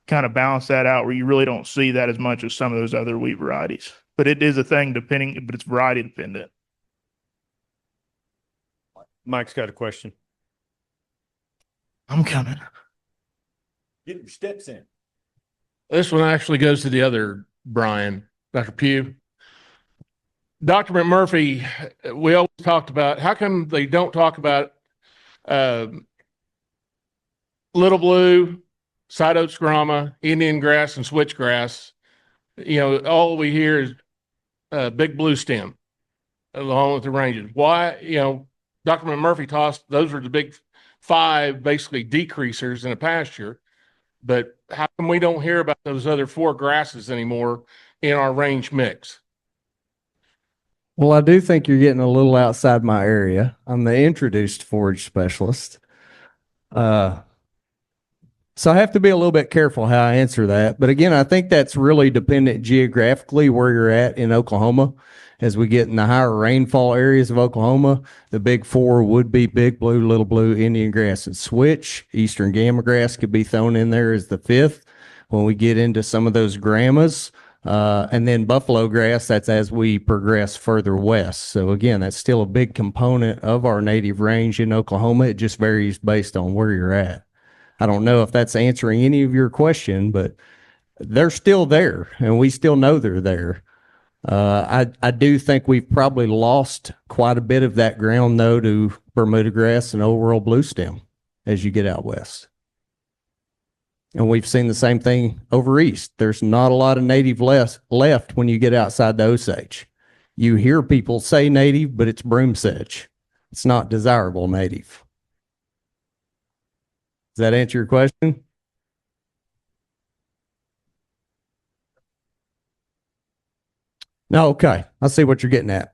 kind of balance that out where you really don't see that as much as some of those other wheat varieties. But it is a thing but it's variety dependent. Mike's got a question. I'm coming. Get your steps in. This one actually goes to the other Brian, Dr. Pugh. Dr. McMurphy, we always talked about, how come they don't talk about little blue, side oats grama, Indian grass, and switchgrass? All we hear is big blue stem along with the ranges. Why, Dr. McMurphy tossed, those are the big 5 basically decreasers in a pasture. but how come we don't hear about those other 4 grasses anymore in our range mix? Well, I do think you're getting a little outside my area. I'm the introduced forage specialist. So I have to be a little bit careful how I answer that. But again, I think that's really dependent geographically where you're at in Oklahoma. As we get in the higher rainfall areas of Oklahoma, the big 4 would be big blue, little blue, Indian grass, and switch. Eastern gamma grass could be thrown in there as the 5th. When we get into some of those grammas, and then buffalo grass, that's as we progress further west. So again, that's still a big component of our native range in Oklahoma. It just varies based on where you're at. I don't know if that's answering any of your question, but they're still there and we still know they're there. I do think we've probably lost quite a bit of that ground though to Bermuda grass and old world blue stem as you get out west. And we've seen the same thing over east. There's not a lot of native left when you get outside the Osage. You hear people say native, but it's broom sedge. It's not desirable native. Does that answer your question? No, okay. I see what you're getting at.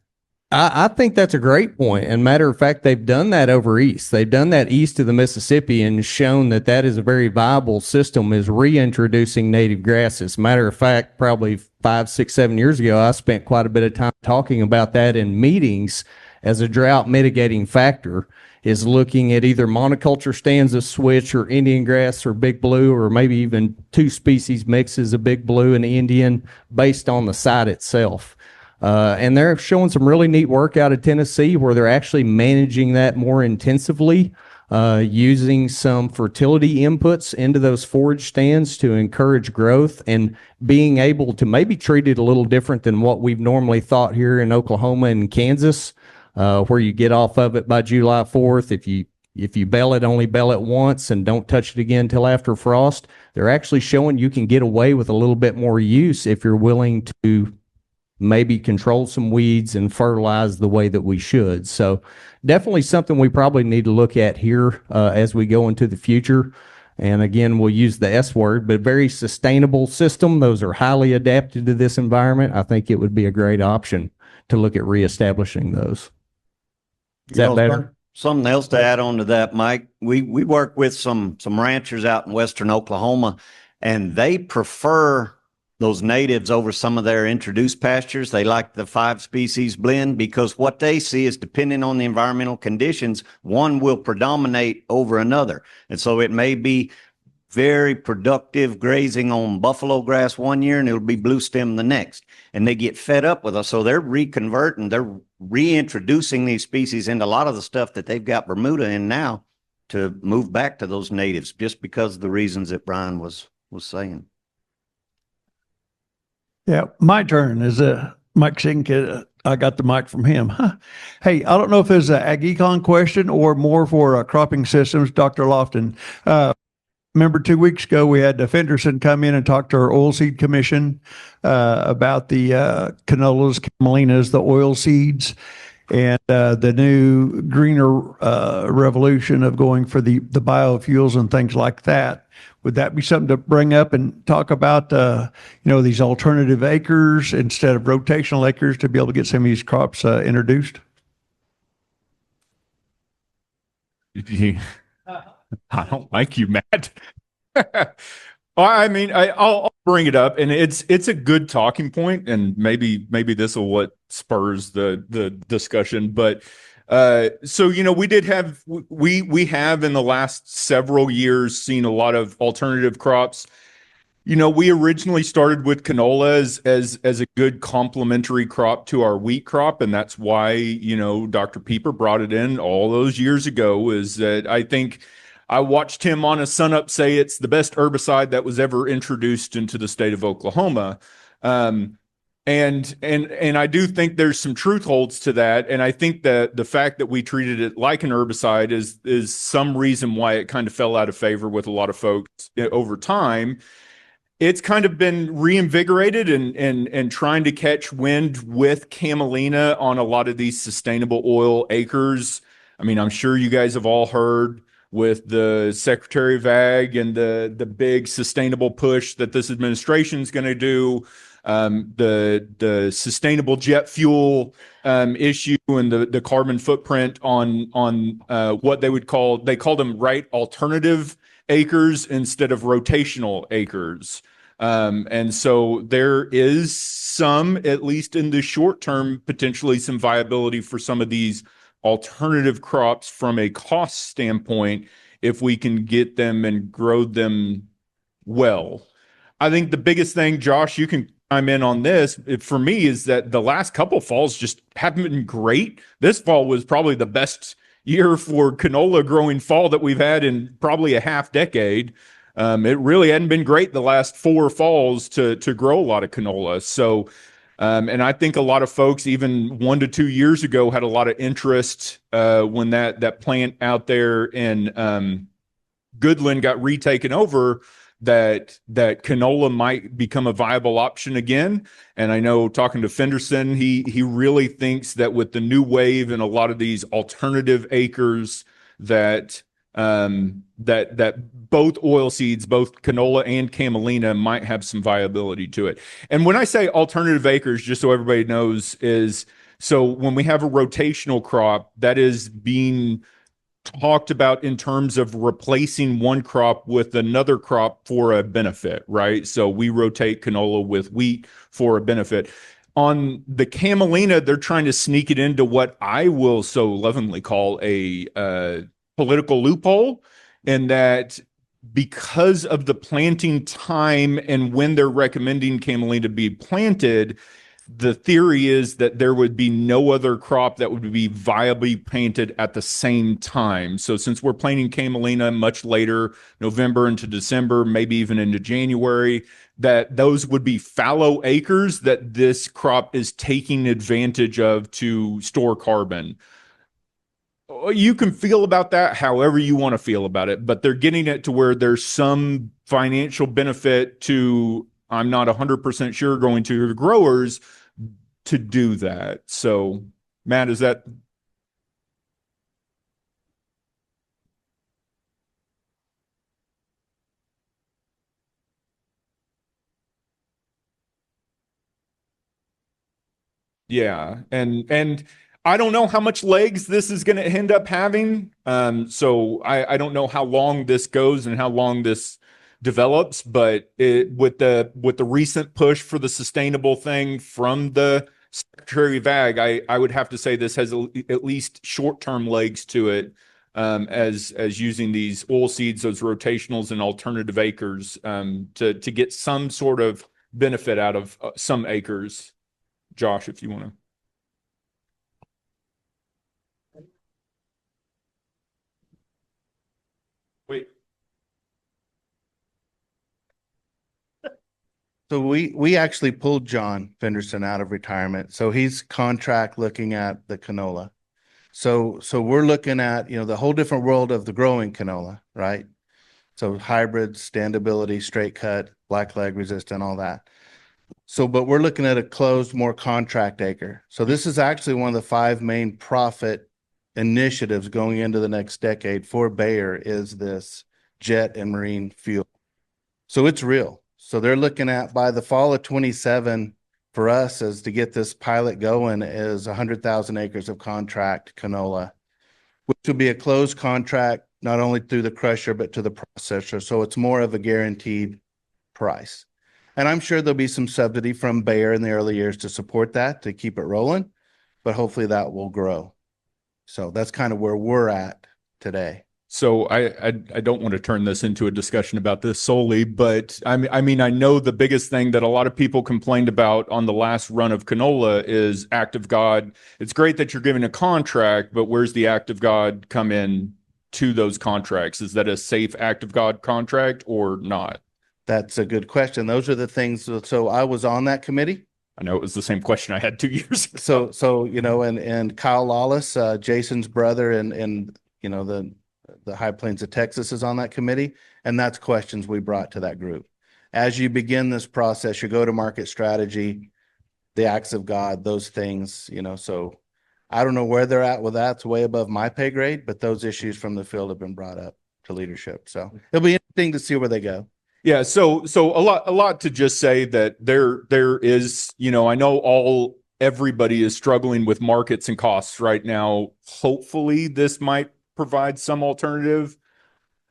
I think that's a great point. And matter of fact, they've done that over east. They've done that east of the Mississippi and shown that that is a very viable system, is reintroducing native grasses. Matter of fact, probably 5, 6, 7 years ago, I spent quite a bit of time talking about that in meetings as a drought mitigating factor, is looking at either monoculture stands of switch or Indian grass or big blue, or maybe even 2 species mixes of big blue and Indian based on the site itself. And they're showing some really neat work out of Tennessee where they're actually managing that more intensively, using some fertility inputs into those forage stands to encourage growth, and being able to maybe treat it a little different than what we've normally thought here in Oklahoma and Kansas, where you get off of it by July 4th. If you bale it, only bale it once and don't touch it again till after frost. They're actually showing you can get away with a little bit more use if you're willing to maybe control some weeds and fertilize the way that we should. So definitely something we probably need to look at here as we go into the future. And again, we'll use the S word, but very sustainable system. Those are highly adapted to this environment. I think it would be a great option to look at reestablishing those. Is that better? Something else to add on to that, Mike. We work with some ranchers out in western Oklahoma, and they prefer those natives over some of their introduced pastures. They like the 5 species blend because what they see is, depending on the environmental conditions, one will predominate over another. And so it may be very productive grazing on buffalo grass one year and it'll be blue stem the next. And they get fed up with us. So they're they're reintroducing these species into a lot of the stuff that they've got Bermuda in now to move back to those natives, just because of the reasons that Brian was saying. Yeah, my turn is Mike Sink. I got the mic from him. Hey, I don't know if there's an ag econ question or more for cropping systems, Dr. Lofton. Remember 2 weeks ago, we had Fenderson come in and talk to our oilseed commission about the canolas, camelinas, the oil seeds, and the new greener revolution of going for the biofuels and things like that. Would that be something to bring up and talk about, these alternative acres instead of rotational acres to be able to get some of these crops introduced? I don't like you, Matt. I mean, I'll bring it up, and it's a good talking point, and maybe this will what spurs the discussion. But so we have in the last several years seen a lot of alternative crops. We originally started with canola as a good complementary crop to our wheat crop, and that's why Dr. Pieper brought it in all those years ago. Is that I think I watched him on a sunup say it's the best herbicide that was ever introduced into the state of Oklahoma. And I do think there's some truth holds to that. And I think that the fact that we treated it like an herbicide is some reason why it kind of fell out of favor with a lot of folks over time. It's kind of been reinvigorated and trying to catch wind with camelina on a lot of these sustainable oil acres. I mean, I'm sure you guys have all heard with the Secretary of Ag and the big sustainable push that this administration is going to do, the sustainable jet fuel issue and the carbon footprint on what they call them alternative acres instead of rotational acres. And so there is some, at least in the short term, potentially some viability for some of these alternative crops from a cost standpoint if we can get them and grow them well. I think the biggest thing, Josh, you can chime in on this, for me, is that the last couple falls just haven't been great. This fall was probably the best year for canola growing fall that we've had in probably a half decade. It really hadn't been great the last 4 falls to grow a lot of canola. So, and I think a lot of folks, even 1 to 2 years ago, had a lot of interest when that plant out there in Goodland got retaken over, that canola might become a viable option again. And I know, talking to Fenderson, he really thinks that with the new wave and a lot of these alternative acres, that both oil seeds, both canola and camelina, might have some viability to it. And when I say alternative acres, just so everybody knows, is so when we have a rotational crop, that is being talked about in terms of replacing one crop with another crop for a benefit, right? So we rotate canola with wheat for a benefit. On the camelina, they're trying to sneak it into what I will so lovingly call a political loophole, and that because of the planting time and when they're recommending camelina to be planted, the theory is that there would be no other crop that would be viably planted at the same time. So since we're planting camelina much later, November into December, maybe even into January, that those would be fallow acres that this crop is taking advantage of to store carbon. You can feel about that however you want to feel about it, but they're getting it to where there's some financial benefit to, I'm not 100% sure, going to the growers to do that. So, Matt, is that? Yeah, and I don't know how much legs this is going to end up having. So I don't know how long this goes and how long this develops, but with the recent push for the sustainable thing from the Secretary of Ag, I would have to say this has at least short-term legs to it, as using these oil seeds, those rotationals and alternative acres, to get some sort of benefit out of some acres. Josh, if you want to. Wait. So we actually pulled John Fenderson out of retirement. So he's contract looking at the canola. So we're looking at, the whole different world of the growing canola, right? So hybrids, standability, straight cut, black leg resistant, all that. So, but we're looking at a closed, more contract acre. So this is actually one of the 5 main profit initiatives going into the next decade for Bayer, is this jet and marine fuel. So it's real. So they're looking at, by the fall of 27, for us, as to get this pilot going, is 100,000 acres of contract canola, which would be a closed contract, not only through the crusher, but to the processor. So it's more of a guaranteed price. And I'm sure there'll be some subsidy from Bayer in the early years to support that, to keep it rolling, but hopefully that will grow. So that's kind of where we're at today. So I don't want to turn this into a discussion about this solely, but I mean, I know the biggest thing that a lot of people complained about on the last run of canola is act of God. It's great that you're giving a contract, but where's the act of God come in to those contracts? Is that a safe act of God contract or not? That's a good question. Those are the things. So I was on that committee. I know it was the same question I had 2 years ago. So and Kyle Lawless, Jason's brother, and the High Plains of Texas is on that committee, and that's questions we brought to that group. As you begin this process, your go-to-market strategy, the acts of God, those things, so I don't know where they're at with that. It's way above my pay grade, but those issues from the field have been brought up to leadership. So it'll be interesting to see where they go. Yeah, so a lot to just say that there is, I know everybody is struggling with markets and costs right now. Hopefully this might provide some alternative.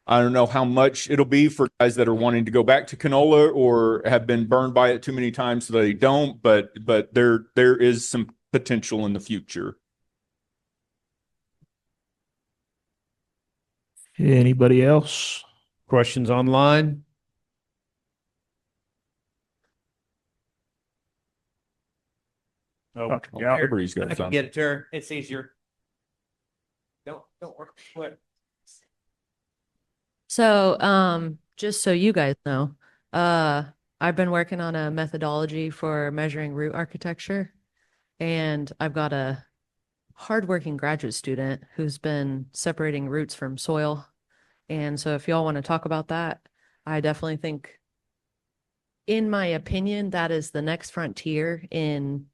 I don't know how much it'll be for guys that are wanting to go back to canola or have been burned by it too many times so they don't, but there is some potential in the future. Anybody else? Questions online? Oh, yeah. Everybody's got I can some. get it to her. It's easier. Don't work quick. So, just so you guys know, I've been working on a methodology for measuring root architecture, and I've got a hardworking graduate student who's been separating roots from soil. And so if y'all want to talk about that, I definitely think, in my opinion, that is the next frontier in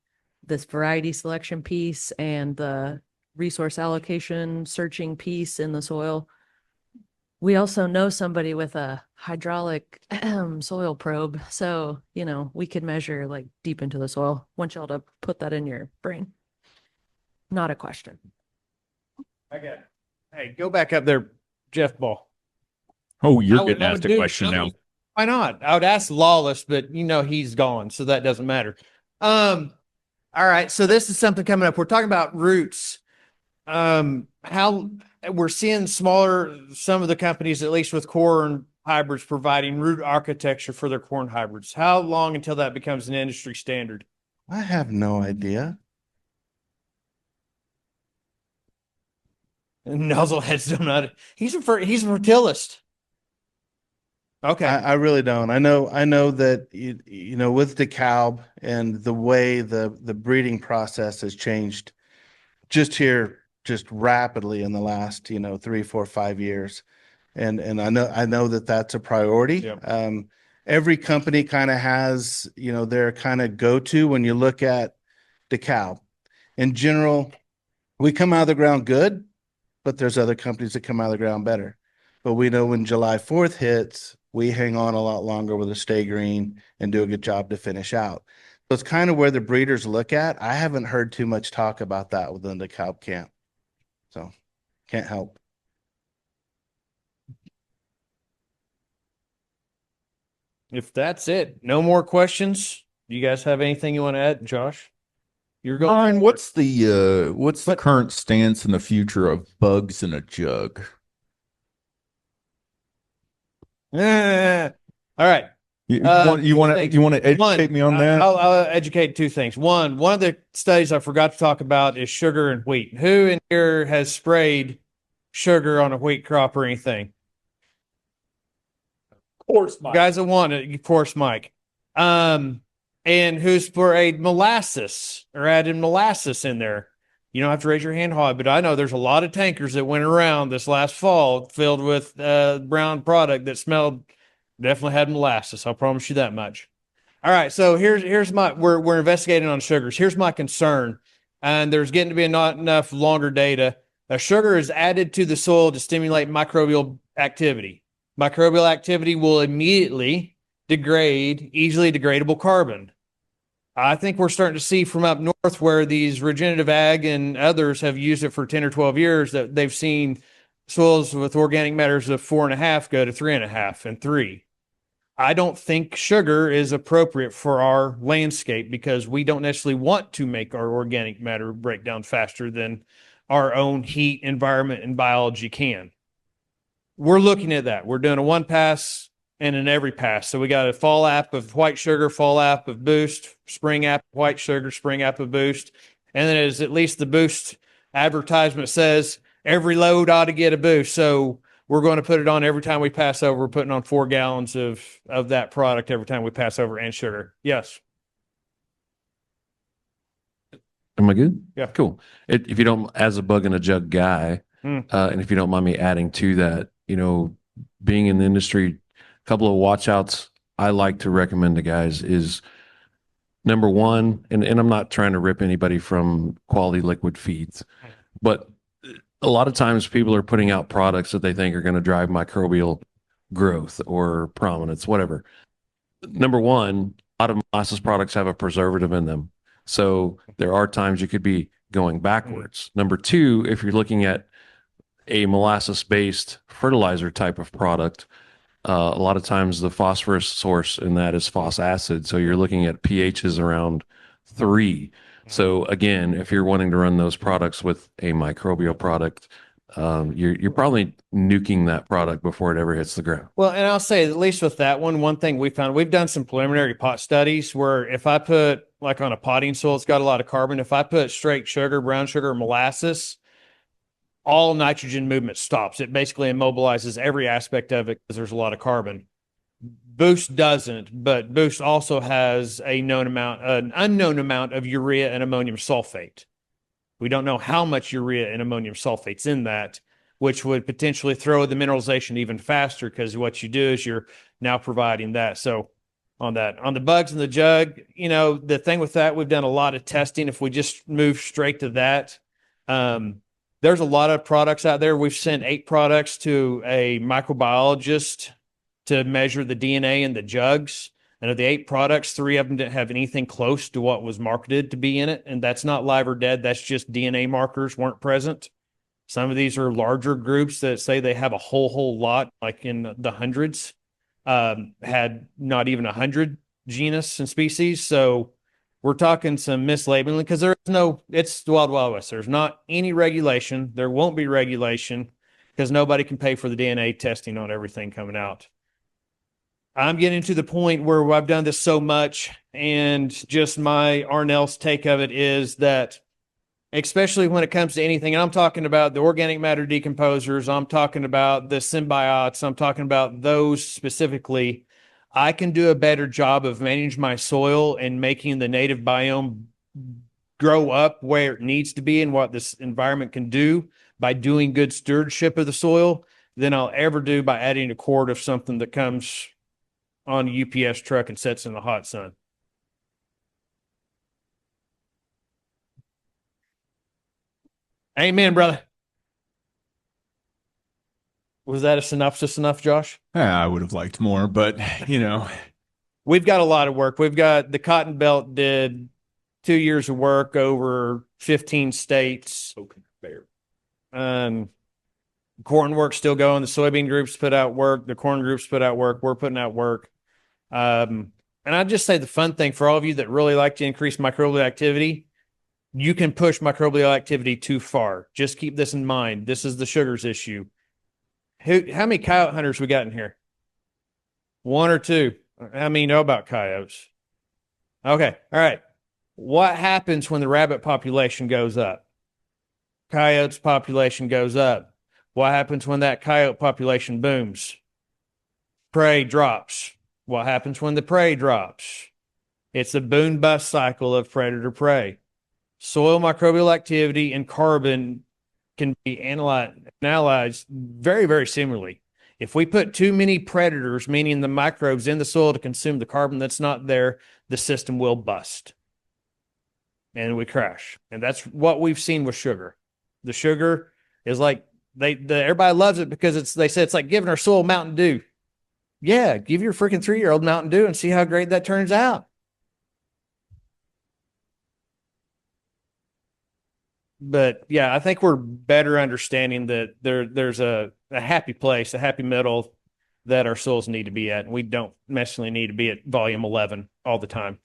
this variety selection piece and the resource allocation searching piece in the soil. We also know somebody with a hydraulic soil probe. So, we could measure like deep into the soil. Want y'all to put that in your brain. Not a question. Okay. Hey, go back up there, Jeff Ball. Oh, I you're would- getting I asked would a do- question I now. would- Why not? I would ask Lawless, but he's gone, so that doesn't matter. All right. So this is something coming up. We're talking about roots. How we're seeing some of the companies, at least with corn hybrids, providing root architecture for their corn hybrids. How long until that becomes an industry standard? I have no idea. Nuzzleheads don't know. He's a fertilist. Okay. I really don't. I know that with DeKalb and the way the breeding process has changed just rapidly in the last 3, 4, 5 years, and I know that that's a priority. Yep. Every company kind of has their kind of go-to. When you look at DeKalb, in general, we come out of the ground good, but there's other companies that come out of the ground better. But we know when July 4th hits, we hang on a lot longer with a stay green and do a good job to finish out. So it's kind of where the breeders look at. I haven't heard too much talk about that within the cow camp. So can't help. If that's it, no more questions. Do you guys have anything you want to add, Josh? You're going. Ryan, what's the current stance in the future of bugs in a jug? All right. You want to educate me on that? I'll educate two things. One of the studies I forgot to talk about is sugar and wheat. Who in here has sprayed sugar on a wheat crop or anything? Of course, Mike. Guys that want it, of course, Mike. And who sprayed molasses or added molasses in there? You don't have to raise your hand high, but I know there's a lot of tankers that went around this last fall filled with brown product that smelled, definitely had molasses. I'll promise you that much. All right, so here's my we're investigating on sugars. Here's my concern, and there's getting to be not enough longer data. A sugar is added to the soil to stimulate microbial activity. Microbial activity will immediately degrade easily degradable carbon. I think we're starting to see from up north where these regenerative ag and others have used it for 10 or 12 years that they've seen soils with organic matters of 4.5 go to 3.5 and 3. I don't think sugar is appropriate for our landscape because we don't necessarily want to make our organic matter break down faster than our own heat, environment, and biology can. We're looking at that. We're doing a one pass and an every pass. So we got a fall app of white sugar, fall app of boost, spring app of white sugar, spring app of boost. And then as at least the boost advertisement says, every load ought to get a boost. So we're going to put it on every time we pass over. We're putting on 4 gallons of that product every time we pass over and sugar. Yes. Am I good? Yeah. Cool. If you don't, as a bug in a jug guy, and if you don't mind me adding to that, being in the industry, a couple of watch outs I like to recommend to guys is number one, and I'm not trying to rip anybody from quality liquid feeds, but a lot of times people are putting out products that they think are going to drive microbial growth or prominence, whatever. Number one, a lot of molasses products have a preservative in them. So there are times you could be going backwards. Number two, if you're looking at a molasses based fertilizer type of product, a lot of times the phosphorus source in that is phos acid. So you're looking at pHs around 3. So again, if you're wanting to run those products with a microbial product, you're probably nuking that product before it ever hits the ground. Well, and I'll say, at least with that one thing we found, we've done some preliminary pot studies where if I put, like on a potting soil, it's got a lot of carbon. If I put straight sugar, brown sugar, molasses, all nitrogen movement stops. It basically immobilizes every aspect of it because there's a lot of carbon. Boost doesn't, but Boost also has an unknown amount of urea and ammonium sulfate. We don't know how much urea and ammonium sulfate's in that, which would potentially throw the mineralization even faster, because what you do is you're now providing that. So on the bugs in the jug, the thing with that, we've done a lot of testing. If we just move straight to that, there's a lot of products out there. We've sent 8 products to a microbiologist to measure the DNA in the jugs. And of the 8 products, 3 of them didn't have anything close to what was marketed to be in it. And that's not live or dead. That's just DNA markers weren't present. Some of these are larger groups that say they have a whole lot, like in the hundreds, had not even 100 genus and species. So we're talking some mislabeling, because it's the Wild Wild West. There's not any regulation. There won't be regulation because nobody can pay for the DNA testing on everything coming out. I'm getting to the point where I've done this so much, and just my Arnell's take of it is that, especially when it comes to anything, and I'm talking about the organic matter decomposers, I'm talking about the symbiotes, I'm talking about those specifically, I can do a better job of managing my soil and making the native biome grow up where it needs to be and what this environment can do by doing good stewardship of the soil than I'll ever do by adding a quart of something that comes on a UPS truck and sits in the hot sun. Amen, brother. Was that a synopsis enough, Josh? I would have liked more, but we've got a lot of work. We've got the Cotton Belt did 2 years of work over 15 states. Corn work's still going. The soybean groups put out work. The corn groups put out work. We're putting out work. And I'd just say the fun thing for all of you that really like to increase microbial activity, you can push microbial activity too far. Just keep this in mind. This is the sugars issue. How many coyote hunters we got in here? 1 or 2? How many know about coyotes? Okay. All right. What happens when the rabbit population goes up? Coyotes population goes up. What happens when that coyote population booms? Prey drops. What happens when the prey drops? It's a boom bust cycle of predator prey. Soil microbial activity and carbon can be analyzed very, very similarly. If we put too many predators, meaning the microbes, in the soil to consume the carbon that's not there, the system will bust and we crash. And that's what we've seen with sugar. The sugar is like everybody loves it because they say it's like giving our soil Mountain Dew. Yeah, give your freaking 3-year-old Mountain Dew and see how great that turns out. But yeah, I think we're better understanding that there's a happy place, a happy middle that our soils need to be at. And we don't necessarily need to be at volume 11 all the time.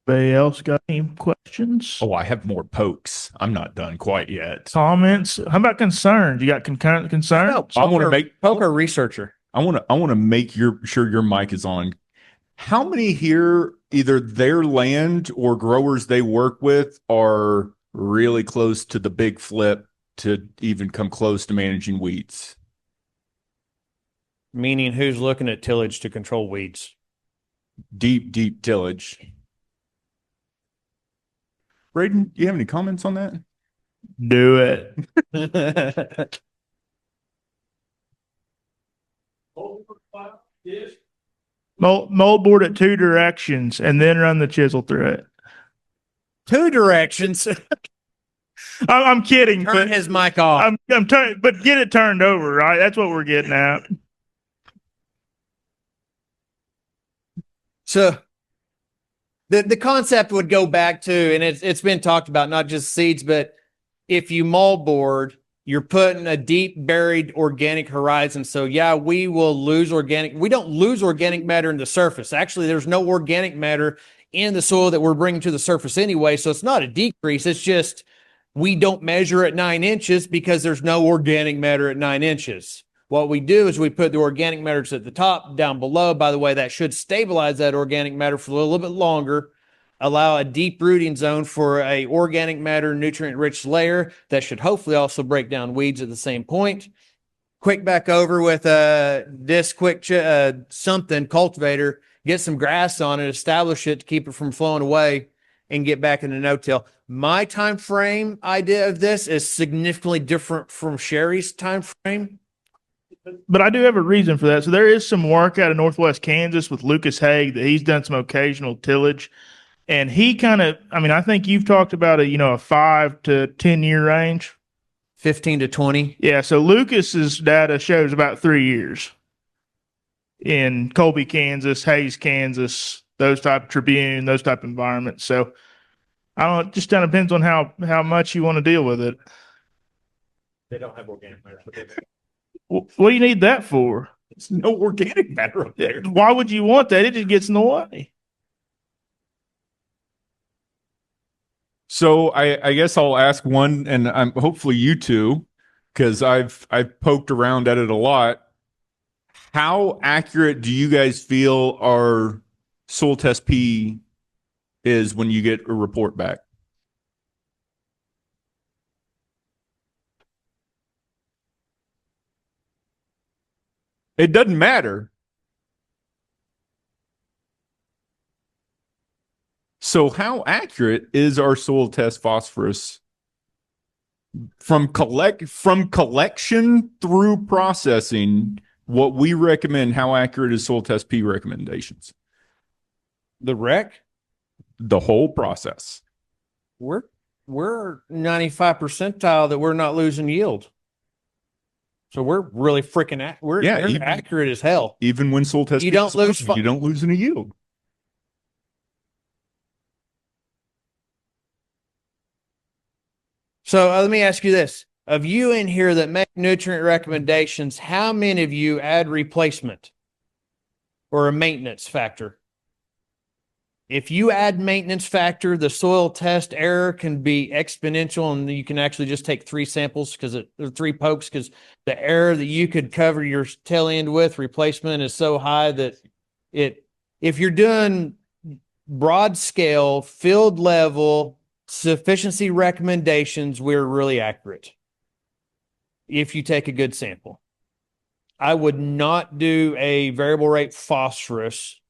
Anybody else got any questions? Oh, I have more pokes. I'm not done quite yet. Comments? How about concerns? You got concerns? I want to make Poker researcher. I want to make sure your mic is on. How many here, either their land or growers they work with, are really close to the big flip to even come close to managing weeds? Meaning who's looking at tillage to control weeds? Deep tillage. Braden, do you have any comments on that? Do it. Mold board it 2 directions and then run the chisel through it. 2 directions. I'm kidding, Turn but his mic off. I'm turning, but get it turned over, right? That's what we're getting at. So the concept would go back to, and it's been talked about, not just seeds, but if you moldboard, you're putting a deep buried organic horizon. So yeah, we will lose organic. We don't lose organic matter in the surface. Actually, there's no organic matter in the soil that we're bringing to the surface anyway. So it's not a decrease. It's just we don't measure at 9 inches because there's no organic matter at 9 inches. What we do is we put the organic matters at the top, down below. By the way, that should stabilize that organic matter for a little bit longer, allow a deep rooting zone for a organic matter, nutrient rich layer that should hopefully also break down weeds at the same point. Quick back over with this quick something cultivator, get some grass on it, establish it to keep it from flowing away and get back into no-till. My time frame idea of this is significantly different from Sherry's time frame. But I do have a reason for that. So there is some work out of Northwest Kansas with Lucas Haig that he's done some occasional tillage. And he kind of, I mean, I think you've talked about a 5 to 10 year range. 15 to 20. Yeah. So Lucas's data shows about 3 years in Colby, Kansas, Hayes, Kansas, those type of Tribune, those type of environments. So I don't know, it just kind of depends on how much you want to deal with it. They don't have organic matter. What do you need that for? There's no organic matter up there. Why would you want that? It just gets in the way. So I guess I'll ask one, and I'm hopefully you two, because I've poked around at it a lot. How accurate do you guys feel our soil test P is when you get a report back? It doesn't matter. So how accurate is our soil test phosphorus from collection through processing? What we recommend, how accurate is soil test P recommendations? The rec, The whole process. we're 95 percentile that we're not losing yield. So we're really freaking we're accurate as hell. Even when soil test You P don't is lose positive, you don't lose any yield. So let me ask you this. Of you in here that make nutrient recommendations, how many of you add replacement or a maintenance factor? If you add maintenance factor, the soil test error can be exponential, and you can actually just take 3 samples or 3 pokes, because the error that you could cover your tail end with replacement is so high that if you're doing broad scale, field level, sufficiency recommendations, we're really accurate if you take a good sample. I would not do a variable rate phosphorus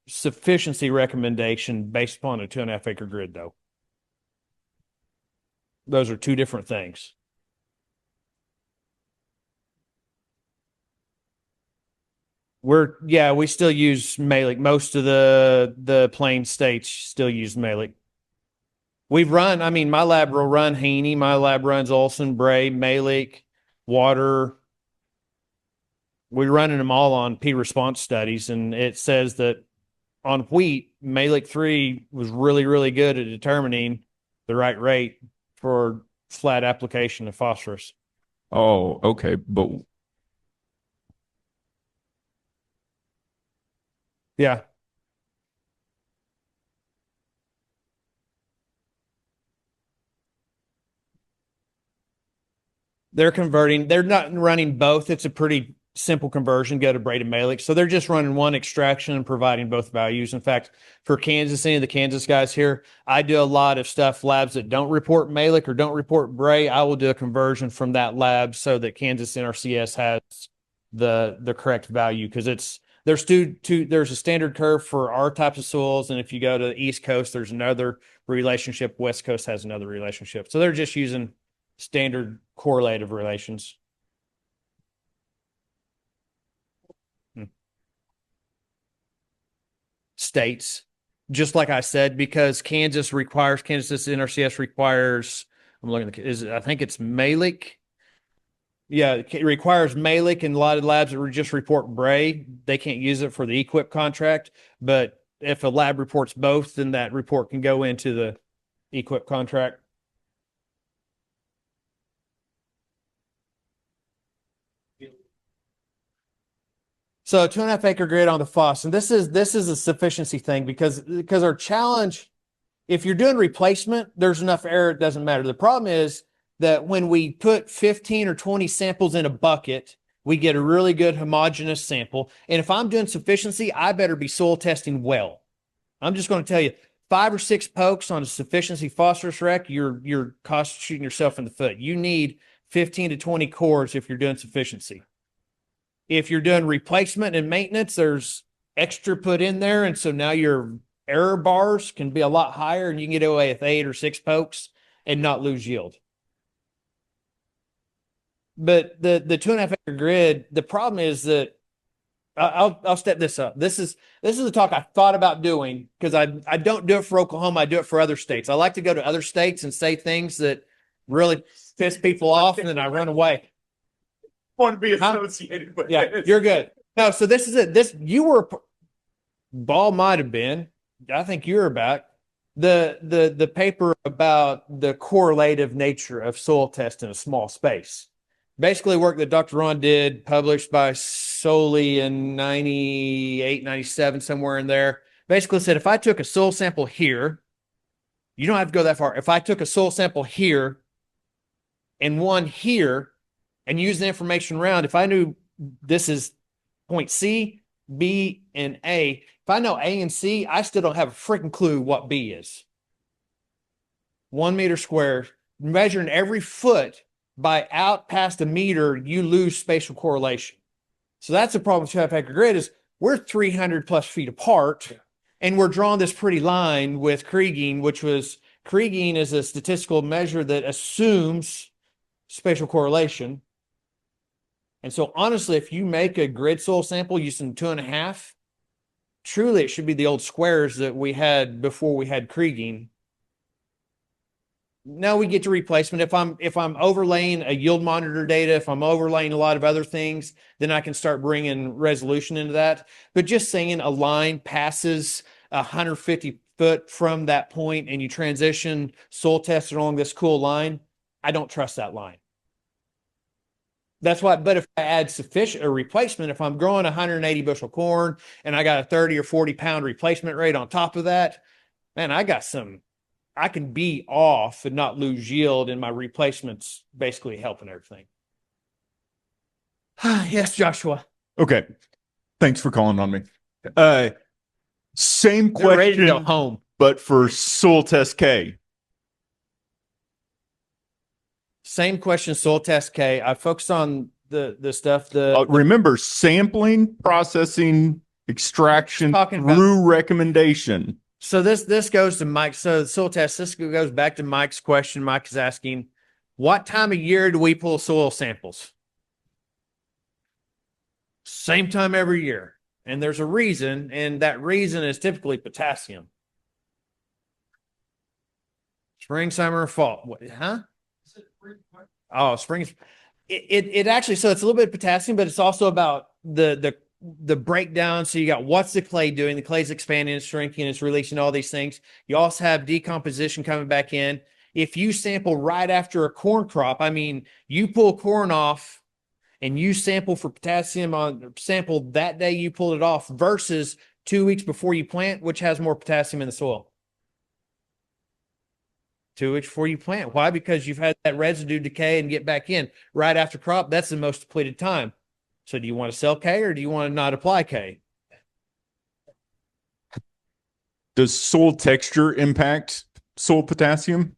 sufficiency recommendation based upon a 2.5 acre grid, though. Those are 2 different things. We still use Malik. Most of the plain states still use Malik. We've run, my lab will run Haney, my lab runs Olson, Bray, Malik, Water. We're running them all on P response studies, and it says that on wheat, Malik 3 was really, really good at determining the right rate for flat application of phosphorus. Oh, okay. But yeah. They're converting. They're not running both. It's a pretty simple conversion, go to braided Malik. So they're just running one extraction and providing both values. In fact, for Kansas, any of the Kansas guys here, I do a lot of stuff, labs that don't report Malik or don't report Bray. I will do a conversion from that lab so that Kansas NRCS has the correct value, because there's there's a standard curve for our types of soils. And if you go to the East Coast, there's another relationship. West Coast has another relationship. So they're just using standard correlative relations. states, just like I said, because Kansas NRCS requires, I think it's Malic. Yeah, it requires Malic, and a lot of labs that just report Bray, they can't use it for the equip contract. But if a lab reports both, then that report can go into the equip contract. So 2.5 acre grid on the FOSS, and this is a sufficiency thing because our challenge, if you're doing replacement, there's enough error, it doesn't matter. The problem is that when we put 15 or 20 samples in a bucket, we get a really good homogeneous sample. And if I'm doing sufficiency, I better be soil testing well. I'm just going to tell you, 5 or 6 pokes on a sufficiency phosphorus rec, you're cost shooting yourself in the foot. You need 15 to 20 cores if you're doing sufficiency. If you're doing replacement and maintenance, there's extra put in there. And so now your error bars can be a lot higher, and you can get away with 8 or 6 pokes and not lose yield. But the 2.5 acre grid, the problem is that I'll step this up. This is a talk I thought about doing because I don't do it for Oklahoma. I do it for other states. I like to go to other states and say things that really piss people off, and then I run away. Want to be associated with Yeah, you're good. No, so this is it. You were, Ball might have been, I think you were about the paper about the correlative nature of soil test in a small space. Basically work that Dr. Ron did, published by Soley in 98, 97, somewhere in there. Basically said, if I took a soil sample here, you don't have to go that far. If I took a soil sample here and one here and use the information around, if I knew this is point C, B, and A, if I know A and C, I still don't have a freaking clue what B is. 1 meter square, measuring every foot by out past a meter, you lose spatial correlation. So that's the problem with 2.5 acre grid is we're 300 plus feet apart, and we're drawing this pretty line with Krieging, Krieging is a statistical measure that assumes spatial correlation. And so honestly, if you make a grid soil sample using 2.5, truly it should be the old squares that we had before we had Krieging. Now we get to replacement. If I'm overlaying a yield monitor data, if I'm overlaying a lot of other things, then I can start bringing resolution into that. But just saying a line passes 150 foot from that point and you transition soil test along this cool line, I don't trust that line. That's why, but if I add sufficient or replacement, if I'm growing 180 bushel corn and I got a 30 or 40 pound replacement rate on top of that, man, I can be off and not lose yield, and my replacements basically helping everything. Yes, Joshua. Okay. Thanks for calling on me. Same They're ready to go question, home. but for soil test K. Same question, soil test K. I focused on the stuff, Remember, sampling, processing, extraction Talking about- through recommendation. So this goes to Mike. So the soil test, this goes back to Mike's question. Mike is asking, what time of year do we pull soil samples? Same time every year. And there's a reason, and that reason is typically potassium. Spring, summer, fall. What, huh? Oh, spring. It actually, so it's a little bit of potassium, but it's also about the breakdown. So you got what's the clay doing? The clay's expanding, it's shrinking, it's releasing all these things. You also have decomposition coming back in. If you sample right after a corn crop, I mean, you pull corn off and you sample for potassium on sample that day you pulled it off versus 2 weeks before you plant, which has more potassium in the soil. 2 weeks before you plant. Why? Because you've had that residue decay and get back in right after crop. That's the most depleted time. So do you want to sell K or do you want to not apply K? Does soil texture impact soil potassium?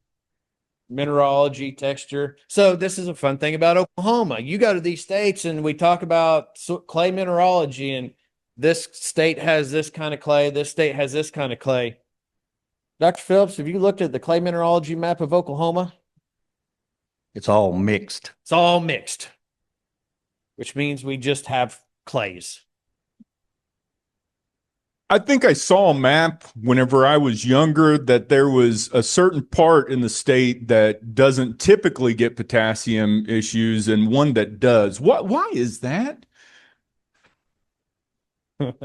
Mineralogy, texture. So this is a fun thing about Oklahoma. You go to these states and we talk about clay mineralogy, and this state has this kind of clay. This state has this kind of clay. Dr. Phillips, have you looked at the clay mineralogy map of Oklahoma? It's all mixed. It's all mixed, which means we just have clays. I think I saw a map whenever I was younger that there was a certain part in the state that doesn't typically get potassium issues and one that does. Why is that? Does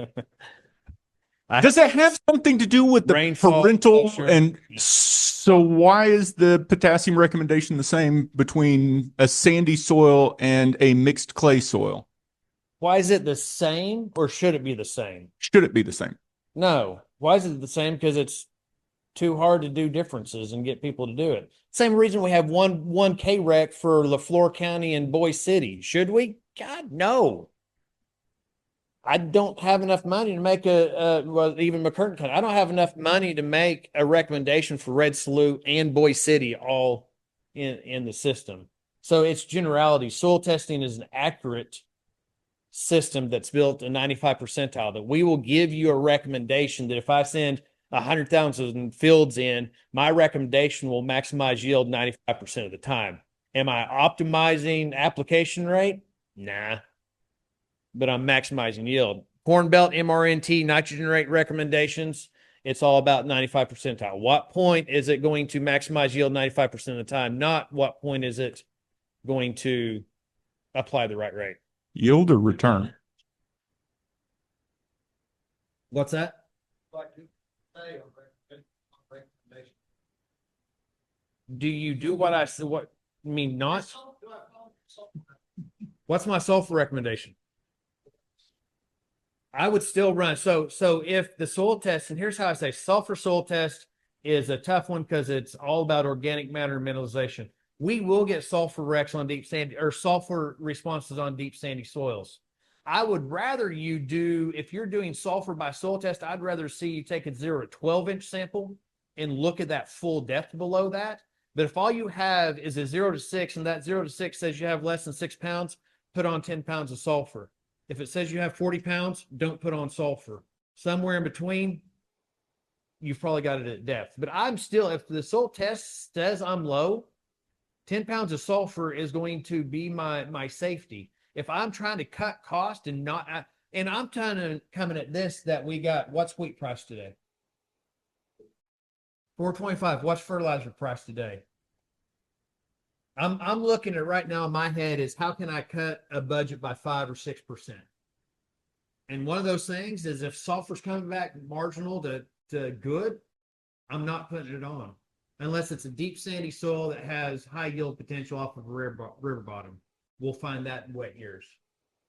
it have something to do with the Rainfall parental? pressure. And so why is the potassium recommendation the same between a sandy soil and a mixed clay soil? Why is it the same, or should it be the same? Should it be the same? No. Why is it the same? Because it's too hard to do differences and get people to do it. Same reason we have one K rec for LaFleur County and Boise City. Should we? God, no. I don't have enough money to make well, even McCurtain County. I don't have enough money to make a recommendation for Red Salute and Boise City all in the system. So it's generality. Soil testing is an accurate system that's built a 95 percentile, that we will give you a recommendation that if I send 100,000 fields in, my recommendation will maximize yield 95% of the time. Am I optimizing application rate? Nah. But I'm maximizing yield. Corn Belt, MRNT, nitrogen rate recommendations, it's all about 95 percentile. What point is it going to maximize yield 95% of the time? Not what point is it going to apply the right rate. Yield or return? What's that? Do you do what I said? What I mean, not? What's my sulfur recommendation? I would still run. So if the soil test, and here's how I say sulfur soil test is a tough one because it's all about organic matter mineralization. We will get sulfur recs on deep sandy, or sulfur responses on deep sandy soils. I would rather you do, if you're doing sulfur by soil test, I'd rather see you take a 0 to 12-inch sample and look at that full depth below that. But if all you have is a 0 to 6, and that 0 to 6 says you have less than 6 pounds, put on 10 pounds of sulfur. If it says you have 40 pounds, don't put on sulfur. Somewhere in between, you've probably got it at depth. But I'm still, if the soil test says I'm low, 10 pounds of sulfur is going to be my safety. If I'm trying to cut cost and not, and I'm trying to coming at this, that we got, what's wheat price today? $4.25. What's fertilizer price today? I'm looking at right now in my head is how can I cut a budget by 5 or 6%? And one of those things is if sulfur's coming back marginal to good, I'm not putting it on unless it's a deep sandy soil that has high yield potential off of a river bottom. We'll find that in wet years.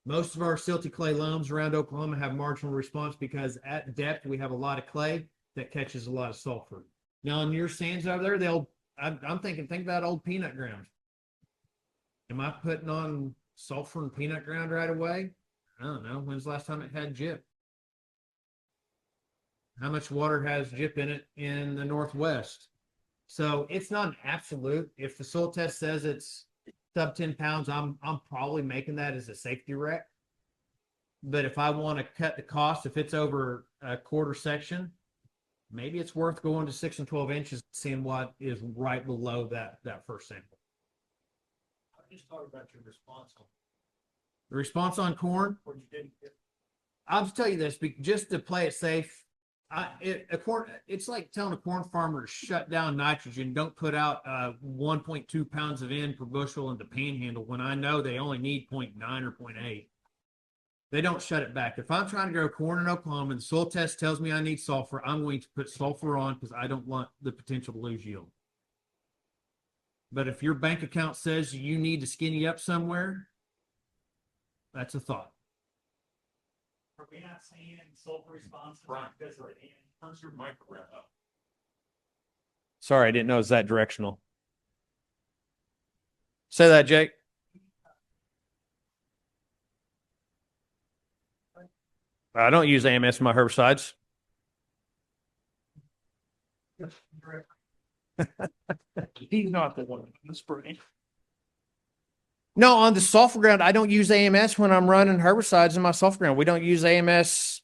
Most of our silty clay loams around Oklahoma have marginal response because at depth we have a lot of clay that catches a lot of sulfur. Now in your sands over there, I'm thinking, think about old peanut ground. Am I putting on sulfur and peanut ground right away? I don't know. When's the last time it had gyp? How much water has gyp in it in the Northwest? So it's not an absolute. If the soil test says it's sub 10 pounds, I'm probably making that as a safety rec. But if I want to cut the cost, if it's over a quarter section, maybe it's worth going to 6 and 12 inches, seeing what is right below that first sample. Just talk about your response on the response on corn. I'll just tell you this, just to play it safe. It's like telling a corn farmer to shut down nitrogen. Don't put out 1.2 pounds of N per bushel into panhandle when I know they only need 0.9 or 0.8. They don't shut it back. If I'm trying to grow corn in Oklahoma and the soil test tells me I need sulfur, I'm going to put sulfur on because I don't want the potential to lose yield. But if your bank account says you need to skinny up somewhere, that's a thought. Are we not seeing sulfur response because of turns your microgram up? Sorry, I didn't know it was that directional. Say that, Jake. I don't use AMS in my herbicides. He's not the one in the spring. No, on the sulfur ground, I don't use AMS when I'm running herbicides in my sulfur ground. We don't use AMS.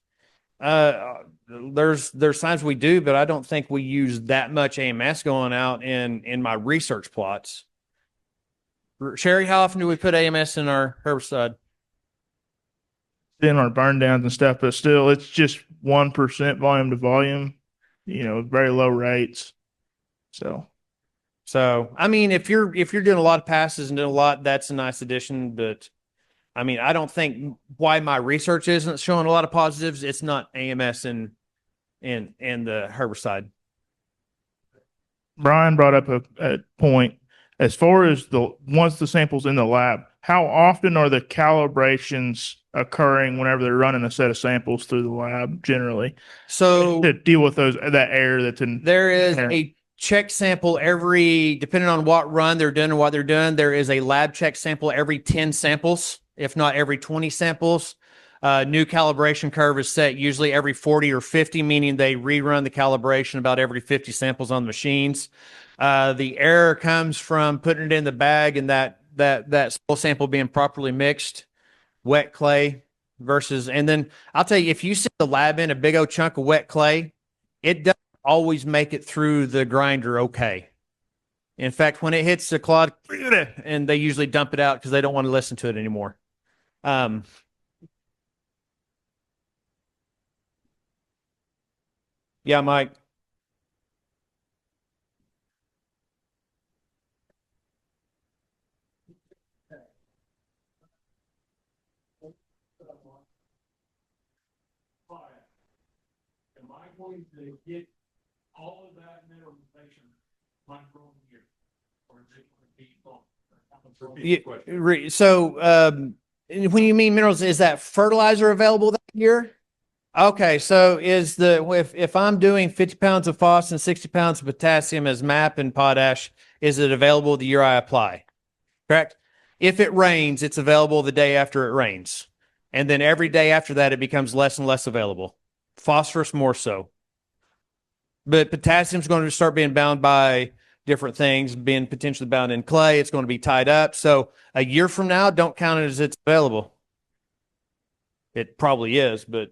There's times we do, but I don't think we use that much AMS going out in my research plots. Sherry, how often do we put AMS in our herbicide? In our burn downs and stuff, but still, it's just 1% volume to volume, very low rates. So I mean, if you're doing a lot of passes and doing a lot, that's a nice addition. But I mean, I don't think why my research isn't showing a lot of positives. It's not AMS and the herbicide. Brian brought up a point as far as once the sample's in the lab, how often are the calibrations occurring whenever they're running a set of samples through the lab generally So to deal with that air that's in there is air? a check sample depending on what run they're doing and what they're doing. There is a lab check sample every 10 samples, if not every 20 samples. New calibration curve is set usually every 40 or 50, meaning they rerun the calibration about every 50 samples on the machines. The error comes from putting it in the bag and that soil sample being properly mixed, wet clay and then I'll tell you, if you set the lab in a big old chunk of wet clay, it doesn't always make it through the grinder okay. In fact, when it hits the clod, and they usually dump it out because they don't want to listen to it anymore. Yeah, Mike. Am I going to get all of that mineralization my growing year? Or is it going to be When you mean minerals, is that fertilizer available that year? Okay, so if I'm doing 50 pounds of phos and 60 pounds of potassium as MAP and potash, is it available the year I apply? Correct? If it rains, it's available the day after it rains. And then every day after that, it becomes less and less available. Phosphorus more so. But potassium is going to start being bound by different things, being potentially bound in clay. It's going to be tied up. So a year from now, don't count it as it's available. It probably is, but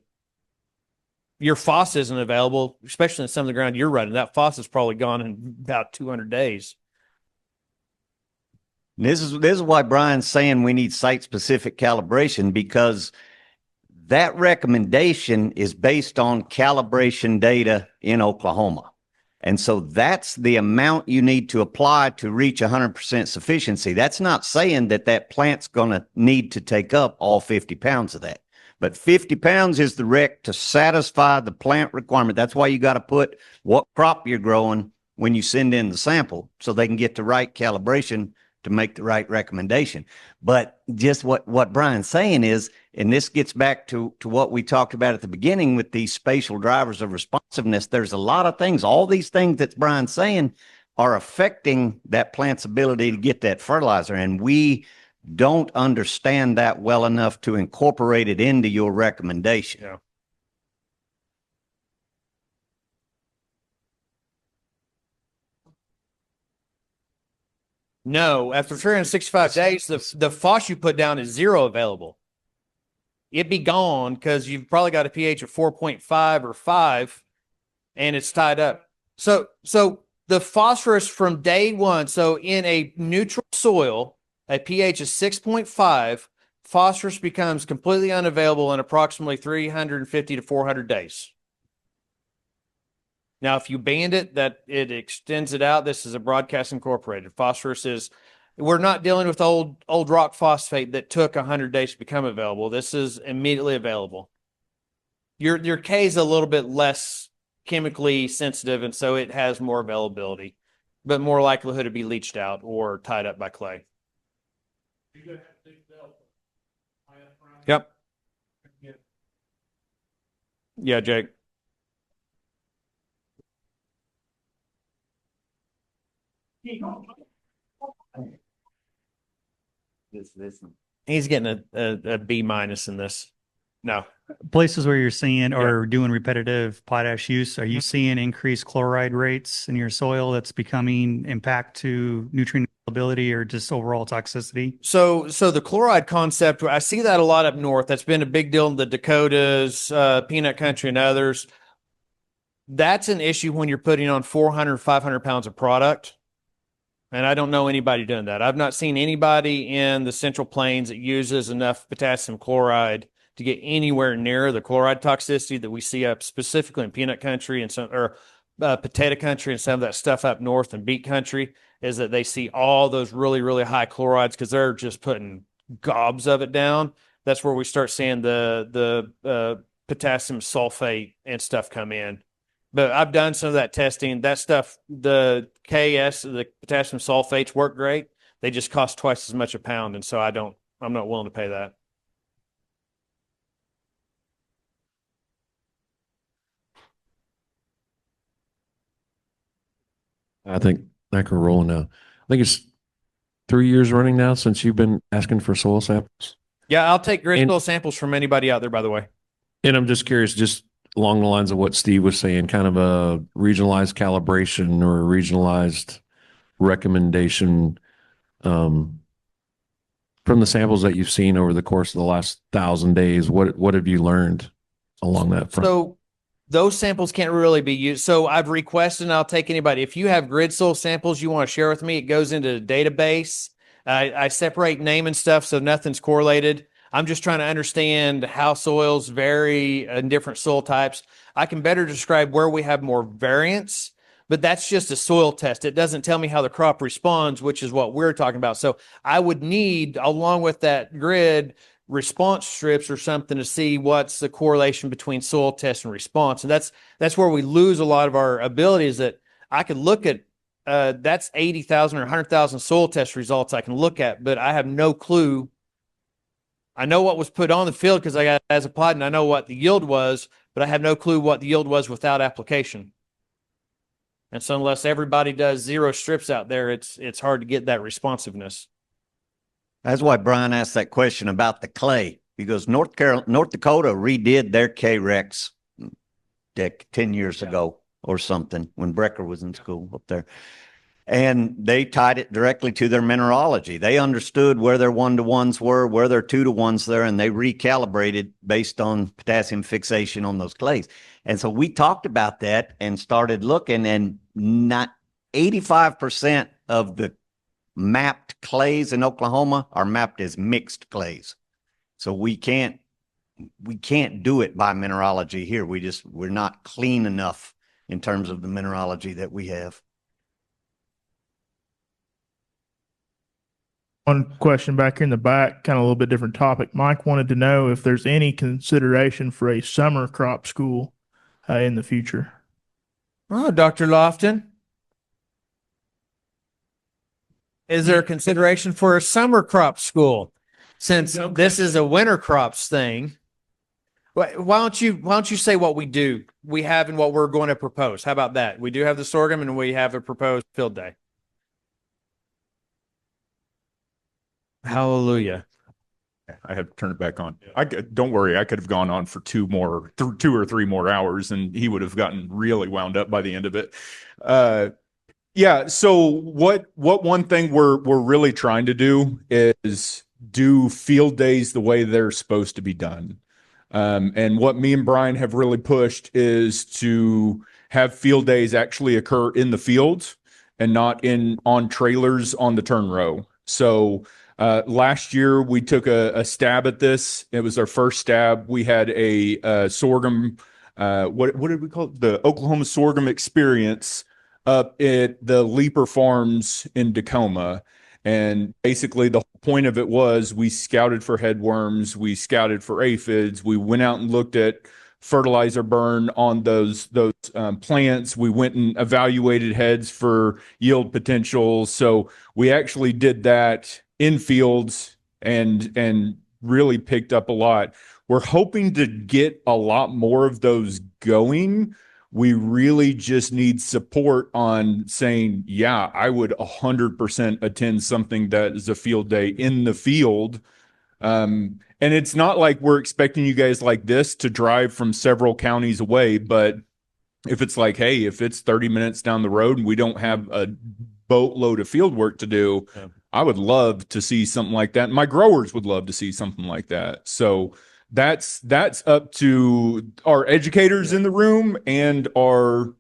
your phos isn't available, especially in some of the ground you're running. That phos is probably gone in about 200 days. This is why Brian's saying we need site-specific calibration, because that recommendation is based on calibration data in Oklahoma. And so that's the amount you need to apply to reach 100% sufficiency. That's not saying that plant's going to need to take up all 50 pounds of that. But 50 pounds is the rec to satisfy the plant requirement. That's why you got to put what crop you're growing when you send in the sample so they can get the right calibration to make the right recommendation. But just what Brian's saying is, and this gets back to what we talked about at the beginning with these spatial drivers of responsiveness, there's a lot of things, all these things that Brian's saying are affecting that plant's ability to get that fertilizer. And we don't understand that well enough to incorporate it into your recommendation. Yeah. No, after 365 days, the phos you put down is 0 available. It'd be gone because you've probably got a pH of 4.5 or 5 and it's tied up. So the phosphorus from day one, so in a neutral soil, a pH of 6.5, phosphorus becomes completely unavailable in approximately 350 to 400 days. Now, if you band it, that it extends it out. This is a Broadcast Incorporated. Phosphorus we're not dealing with old rock phosphate that took 100 days to become available. This is immediately available. Your K is a little bit less chemically sensitive, and so it has more availability, but more likelihood to be leached out or tied up by clay. Yep. Yeah, Jake. He's getting a B- in this. No. Places where you're seeing or doing repetitive potash use, are you seeing increased chloride rates in your soil that's becoming impact to nutrient availability or just overall toxicity? So the chloride concept, I see that a lot up north. That's been a big deal in the Dakotas, Peanut Country, and others. That's an issue when you're putting on 400, 500 pounds of product. And I don't know anybody doing that. I've not seen anybody in the Central Plains that uses enough potassium chloride to get anywhere near the chloride toxicity that we see up specifically in peanut country and some, or potato country and some of that stuff up north in beet country, is that they see all those really, really high chlorides because they're just putting gobs of it down. That's where we start seeing the potassium sulfate and stuff come in. But I've done some of that testing. That stuff, the KS, the potassium sulfates work great. They just cost twice as much a pound. And so I'm not willing to pay that. I think that can roll now. I think it's 3 years running now since you've been asking for soil samples. Yeah, I'll take grid And- soil samples from anybody out there, by the way. And I'm just curious, just along the lines of what Steve was saying, kind of a regionalized calibration or a regionalized recommendation from the samples that you've seen over the course of the last 1,000 days. What have you learned along that front? So those samples can't really be used. So I've requested, and I'll take anybody. If you have grid soil samples you want to share with me, it goes into the database. I separate name and stuff so nothing's correlated. I'm just trying to understand how soils vary in different soil types. I can better describe where we have more variance, but that's just a soil test. It doesn't tell me how the crop responds, which is what we're talking about. So I would need, along with that grid, response strips or something to see what's the correlation between soil test and response. And that's where we lose a lot of our abilities. That I could look at, that's 80,000 or 100,000 soil test results I can look at, but I have no clue. I know what was put on the field because I got it as applied, and I know what the yield was, but I have no clue what the yield was without application. And so unless everybody does 0 strips out there, it's hard to get that responsiveness. That's why Brian asked that question about the clay, because North Dakota redid their K-Rex 10 years ago or something when Brecker was in school up there. And they tied it directly to their mineralogy. They understood where their 1-to-1s were, where their 2-to-1s there, and they recalibrated based on potassium fixation on those clays. And so we talked about that and started looking, and not 85% of the mapped clays in Oklahoma are mapped as mixed clays. So we can't do it by mineralogy here. We're not clean enough in terms of the mineralogy that we have. One question back here in the back, kind of a little bit different topic. Mike wanted to know if there's any consideration for a summer crop school in the future. Oh, Dr. Lofton. Is there a consideration for a summer crop school? Since this is a winter crops thing, why don't you say what we have and what we're going to propose? How about that? We do have the sorghum and we have a proposed field day. Hallelujah. I have to turn it back on. Don't worry. I could have gone on for 2 or 3 more hours, and he would have gotten really wound up by the end of it. Yeah. So what one thing we're really trying to do is do field days the way they're supposed to be done. And what me and Brian have really pushed is to have field days actually occur in the field and not on trailers on the turn row. So last year we took a stab at this. It was our first stab. We had a sorghum, what did we call it? The Oklahoma Sorghum Experience up at the Leaper Farms in Tacoma. And basically the whole point of it was we scouted for headworms, we scouted for aphids, we went out and looked at fertilizer burn on those plants. We went and evaluated heads for yield potential. So we actually did that in fields and really picked up a lot. We're hoping to get a lot more of those going. We really just need support on saying, yeah, I would 100% attend something that is a field day in the field. And it's not like we're expecting you guys like this to drive from several counties away, but if it's like, hey, if it's 30 minutes down the road and we don't have a boatload of field work to do, I would love to see something like that. My growers would love to see something like that. So that's up to our educators in the room and our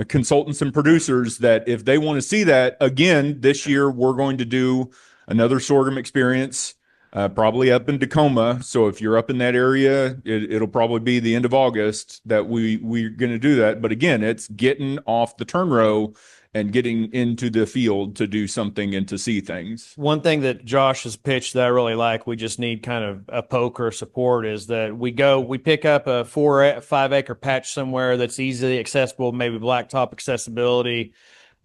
consultants and producers, that if they want to see that. Again, this year we're going to do another sorghum experience. probably up in Tacoma. So if you're up in that area, it'll probably be the end of August that we're going to do that. But again, it's getting off the turn row and getting into the field to do something and to see things. One thing that Josh has pitched that I really like, we just need kind of a poke or support, is that we pick up a 5 acre patch somewhere that's easily accessible, maybe blacktop accessibility.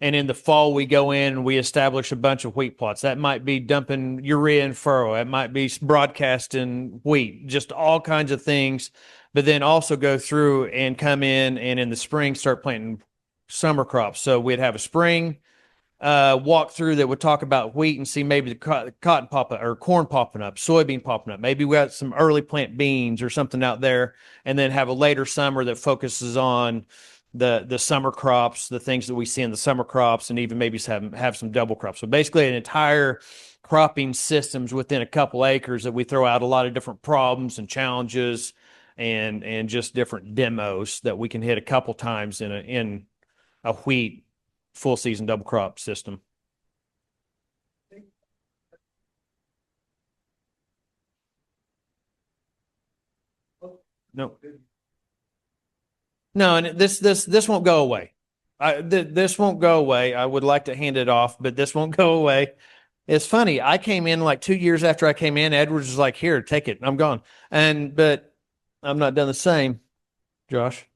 And in the fall, we go in and we establish a bunch of wheat plots. That might be dumping urea and furrow. It might be broadcasting wheat, just all kinds of things. But then also go through and come in and in the spring start planting summer crops. So we'd have a spring walk through that would talk about wheat and see maybe the cotton popping or corn popping up, soybean popping up. Maybe we got some early plant beans or something out there, and then have a later summer that focuses on the summer crops, the things that we see in the summer crops, and even maybe have some double crops. So basically an entire cropping systems within a couple acres that we throw out a lot of different problems and challenges and just different demos that we can hit a couple times in a wheat full season double crop system. No. No, and this won't go away. This won't go away. I would like to hand it off, but this won't go away. It's funny. I came in like 2 years after I came in. Edwards was like, "Here, take it. I'm gone." But I'm not done the same, Josh.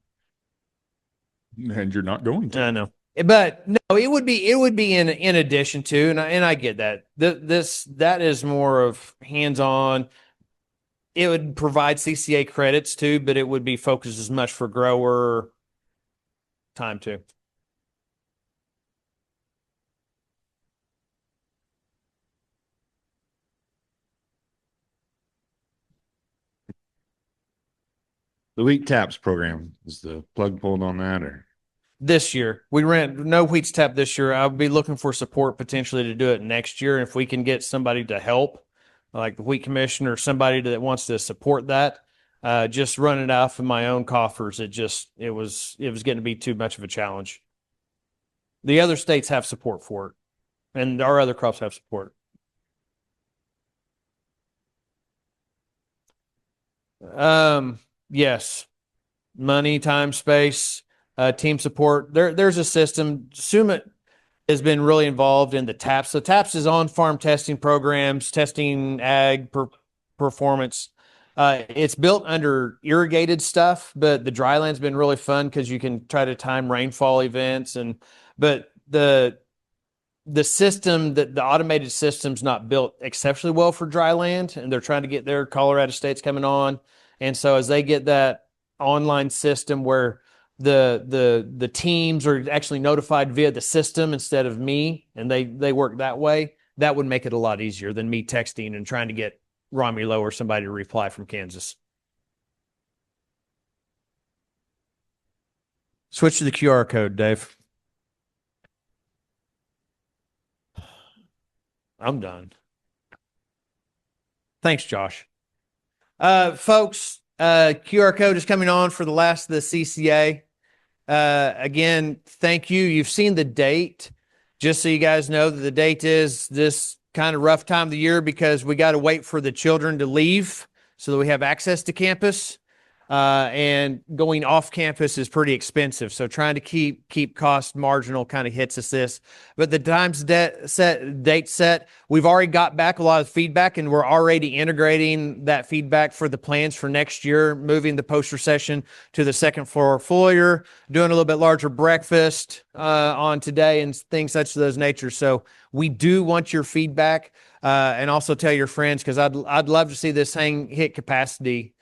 And you're not going to. I know. But no, it would be in addition to, and I get that. That is more of hands-on. It would provide CCA credits too, but it would be focused as much for grower time too. The wheat taps program, is the plug pulled on that, or? This year, we ran no wheats tap this year. I'll be looking for support potentially to do it next year. If we can get somebody to help, like the wheat commissioner or somebody that wants to support that, just run it off of my own coffers. It was getting to be too much of a challenge. The other states have support for it, and our other crops have support. Yes, money, time, space, team support. There's a system. Summit has been really involved in the TAPS. So TAPS is on-farm testing programs, testing ag performance. It's built under irrigated stuff, but the dry land's been really fun because you can try to time rainfall events. But the system, the automated system's not built exceptionally well for dry land, and they're trying to get their Colorado State's coming on. And so as they get that online system where the teams are actually notified via the system instead of me, and they work that way, that would make it a lot easier than me texting and trying to get Romulo or somebody to reply from Kansas. Switch to the QR code, Dave. I'm done. Thanks, Josh. Folks, QR code is coming on for the last of the CCA. Again, thank you. You've seen the date. Just so you guys know that the date is this kind of rough time of the year because we got to wait for the children to leave so that we have access to campus. And going off campus is pretty expensive. So trying to keep cost marginal kind of hits us this. But the date set, we've already got back a lot of feedback, and we're already integrating that feedback for the plans for next year, moving the poster session to the second floor foyer, doing a little bit larger breakfast on today and things such as those nature. So we do want your feedback, and also tell your friends, because I'd love to see this thing hit capacity